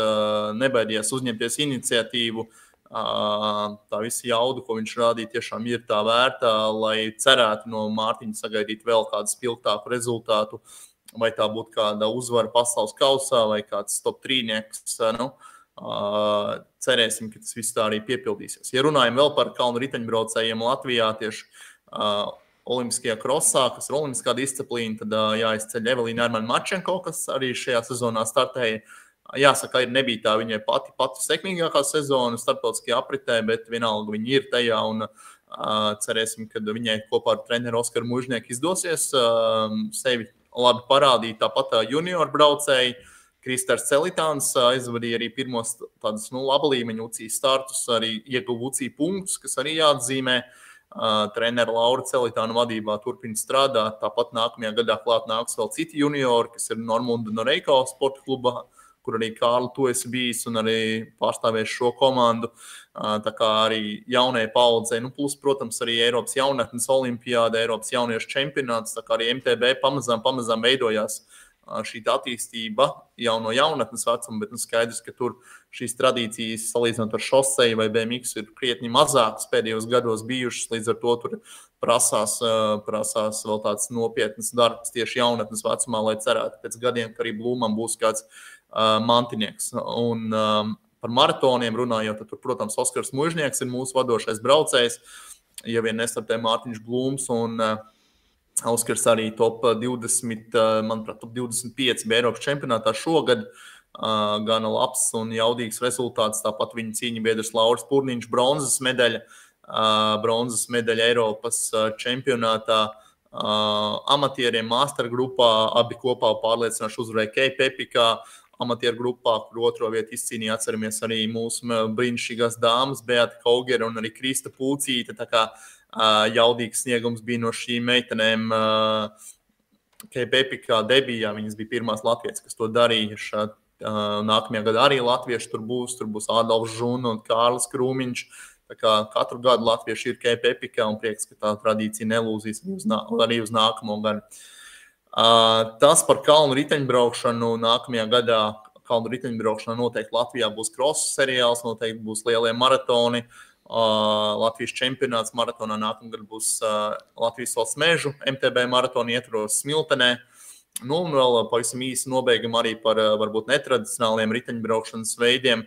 nebaidījās uzņemties iniciatīvu. Tā visa jauda, ko viņš rādīja, tiešām ir tā vērtā, lai cerētu no Mārtiņa sagaidīt vēl kādu spilgtāku rezultātu, vai tā būtu kāda uzvara pasaules kausā, vai kāds top 3-nieks. Cerēsim, ka tas viss tā arī piepildīsies. Ja runājam vēl par kalnu riteņbraucējiem Latvijā, tieši olimpiskajā krosā, kas ir olimpiskā disciplīna, tad jāizceļ Evelīna Armani-Marčenko, kas arī šajā sezonā startēja. Jāsaka, nebija tā viņai pati sekmīgākā sezona starptautiskajā apritē, bet vienalga viņa ir tajā un cerēsim, ka viņai kopā ar treneru Oskaru Mužnieku izdosies sevi labi parādīt. Tāpat junior braucēji Kristers Celitāns aizvadīja arī pirmos tādus laba līmeņa UCI startus, arī ieguva UCI punktus, kas arī jāatzīmē. Trenera Laura Celitāna vadībā turpina strādāt. Tāpat nākamajā gadā klāt nāks vēl citi juniori, kas ir Normunda Noreiko sporta klubā, kur arī Kārli tu esi bijis un arī pārstāvēs šo komandu. Tā kā arī jaunajai paudzei, plus, protams, arī Eiropas jaunatnes olimpiāda, Eiropas jauniešu čempionāts, tā kā arī MTB pamazām veidojās šī attīstība jau no jaunatnes vecuma, bet skaidrs, ka tur šīs tradīcijas, salīdzinot ar šoseju vai BMX, ir krietni mazākas pēdējos gados bijušas, līdz ar to tur prasās vēl tāds nopietnas darbs tieši jaunatnes vecumā, lai cerētu pēc gadiem, ka arī Blūmam būs kāds mantinieks. Un par maratoniem runājot, tad tur, protams, Oskars Mužnieks ir mūsu vadošais braucējs, ja vien nestartē Mārtiņš Blūms un Oskars arī top 20, manuprāt, top 25 bija Eiropas čempionātā šogad. Gana labs un jaudīgs rezultāts. Tāpat viņa cīņa biedrs Lauris Purniņš, bronzas medaļa Eiropas čempionātā. Amatieriem master grupā abi kopā pārliecinoši uzvarēja Kei Pepikā. Amatieru grupā, kur otro vietu izcīnīja, atceramies arī mūsu brīnišķīgās dāmas Beata Kaugera un arī Krista Pūcīte. Tā kā jaudīgs sniegums bija no šīm meitenēm. Kei Pepikā debijā viņas bija pirmās latvietes, kas to darīja. Nākamajā gadā arī latvieši tur būs Ādolfs Žuna un Kārlis Krūmiņš. Tā kā katru gadu latvieši ir Kei Pepikā un prieks, ka tā tradīcija nelūzīs arī uz nākamo gadu. Tas par kalnu riteņbraukšanu nākamajā gadā. Kalnu riteņbraukšanā noteikti Latvijā būs cross seriāls, noteikti būs lielie maratoni. Latvijas čempionāts maratonā nākamgad būs Latvijas valsts mežu MTB maratona ietvaros Smiltenē. Un vēl pavisam īsi nobeigam arī par varbūt netradicionāliem riteņbraukšanas veidiem,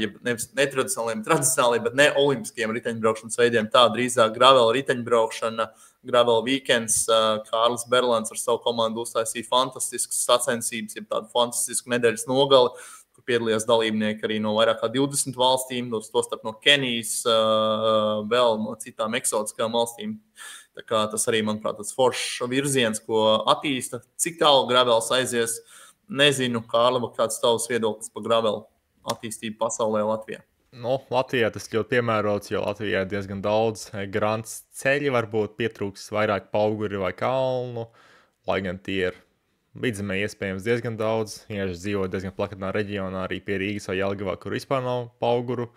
ja nevis tradicionāliem, bet ne olimpiskiem riteņbraukšanas veidiem. Tā drīzāk gravel riteņbraukšana, gravel weekends. Kārlis Berlāns ar savu komandu uztaisīja fantastiskas sacensības, ja tādu fantastisku nedēļas nogali, kur piedalījās dalībnieki arī no vairāk kā 20 valstīm, tostarp no Kenijas, vēl no citām eksotiskām valstīm. Tā kā tas arī, manuprāt, tas foršs virziens, ko attīsta. Cik tālu gravels aizies, nezinu, Kārli, kāds tavs viedoklis par gravelu attīstību pasaulē Latvijā? Latvijā tas ļoti piemērots, jo Latvijā ir diezgan daudz grants ceļi, varbūt pietrūks vairāk pauguri vai kalnu, lai gan tie ir vidzemē iespējams diezgan daudz. Ieši dzīvo diezgan plakatnā reģionā, arī pie Rīgas vai Jelgavā, kur vispār nav pauguru.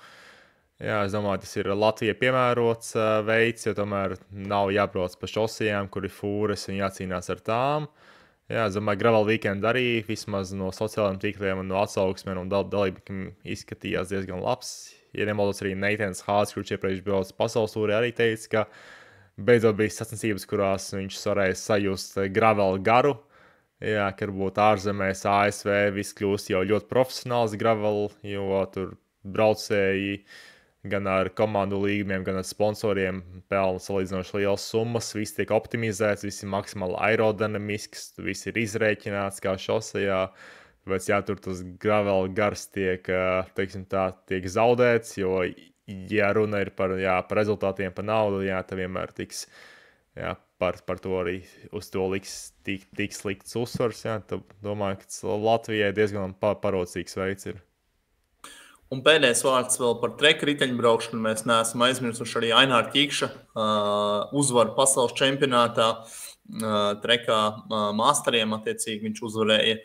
Jā, es domāju, tas ir Latvijai piemērots veids, jo tomēr nav jābrauc pa šosejām, kur ir fūres un jācīnās ar tām. Jā, es domāju, gravel weekend arī vismaz no sociālajiem tīkliem un no atsauksmēm un dalībniekiem izskatījās diezgan labs. Ja nemaldos arī Neitens Hāds, kurš iepriekš brauc pasaules tūrī, arī teica, ka beidzot bija sacensības, kurās viņš varēja sajust gravel garu. Jā, ka varbūt ārzemēs ASV viss kļūst jau ļoti profesionāls gravel, jo tur braucēji gan ar komandu līgumiem, gan ar sponsoriem pelna salīdzinoši lielas summas. Viss tiek optimizēts, viss ir maksimāli aerodinamisks, viss ir izrēķināts kā šosejā. Bet, jā, tur tas gravel gars tiek, teiksim tā, tiek zaudēts, jo, ja runa ir par rezultātiem, par naudu, jā, tad vienmēr tiks, jā, par to arī uz to tiks likts uzsvars, jā. Tad domāju, ka Latvijai diezgan parocīgs veids ir. Un pēdējais vārds vēl par treka riteņbraukšanu. Mēs neesam aizmirsuši arī Aināra Ķikša uzvaru pasaules čempionātā trekā masteriem. Attiecīgi viņš uzvarēja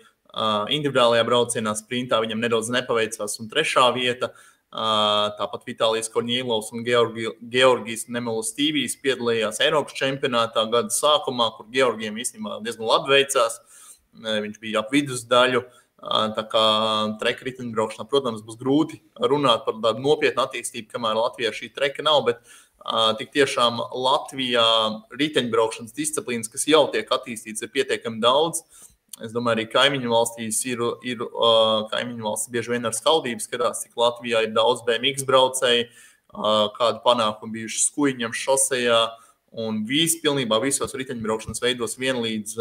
individuālajā braucienā, sprintā. Viņam nedaudz nepaveicās un 3. vieta. Tāpat Vitālijs Korņīlovs un Georgijs Nemelustīvijs piedalījās Eiropas čempionātā gada sākumā, kur Georgijam īstenībā diezgan labi veicās. Viņš bija ap vidusdaļu. Tā kā treka riteņbraukšanā, protams, būs grūti runāt par tādu nopietnu attīstību, kamēr Latvijā šī treka nav, bet tik tiešām Latvijā riteņbraukšanas disciplīnas, kas jau tiek attīstīts, ir pietiekami daudz. Es domāju, arī kaimiņu valstīs ir kaimiņu valsts bieži vien ar skaudību skatās, cik Latvijā ir daudz BMX braucēji, kādu panākumu bijuši skuiņam šosejā, un pilnībā visos riteņbraukšanas veidos vienlīdz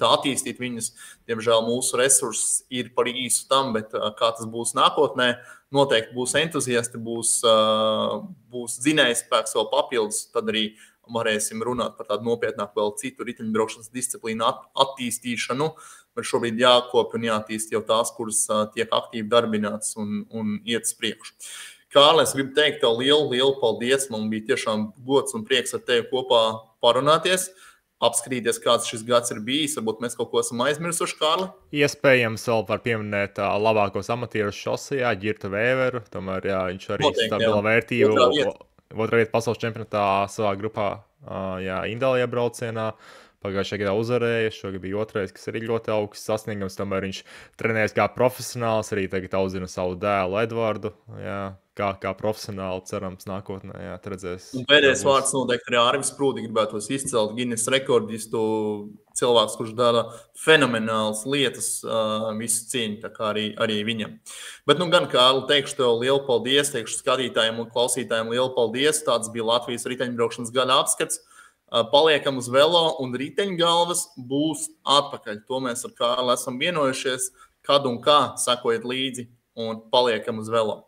tā attīstīt viņas. Diemžēl mūsu resursi ir par īsu tam, bet kā tas būs nākotnē, noteikti būs entuziasti, būs dzinējspēks vēl papildus, tad arī varēsim runāt par tādu nopietnāku vēl citu riteņbraukšanas disciplīnu attīstīšanu, bet šobrīd jākopja un jātīst jau tās, kuras tiek aktīvi darbināts un iet uz priekšu. Kārli, es gribu teikt tev lielu paldies, man bija tiešām gods un prieks ar tevi kopā parunāties. Apskatīties, kāds šis gads ir bijis. Varbūt mēs kaut ko esam aizmirsuši, Kārli? Iespējams, vēl var pieminēt labākos amatierus šosejā, Girtu Vēveru. Tomēr, jā, viņš arī stabila vērtību. Otrā vieta pasaules čempionātā savā grupā, jā, individuālajā braucienā. Pagājušajā gadā uzvarēja, šogad bija otrais, kas arī ļoti augsts sasniegums. Tomēr viņš trenējas kā profesionāls, arī tagad audzina savu dēlu Edvardu. Jā, kā profesionāli, cerams, nākotnē, jā, redzēs. Un pēdējais vārds noteikti arī Arvis Prūdi gribētos izcelt, Guinness rekordistu, cilvēks, kurš dara fenomenāls lietas, visu cieņu, tā kā arī viņam. Bet, gan, Kārli, teikšu tev lielu paldies, teikšu skatītājiem un klausītājiem lielu paldies. Tāds bija Latvijas riteņbraukšanas gada apskats. Paliekam uz velo un riteņgalvas būs atpakaļ. To mēs ar Kārli esam vienojušies, kad un kā, sekojiet līdzi un paliekam uz velo.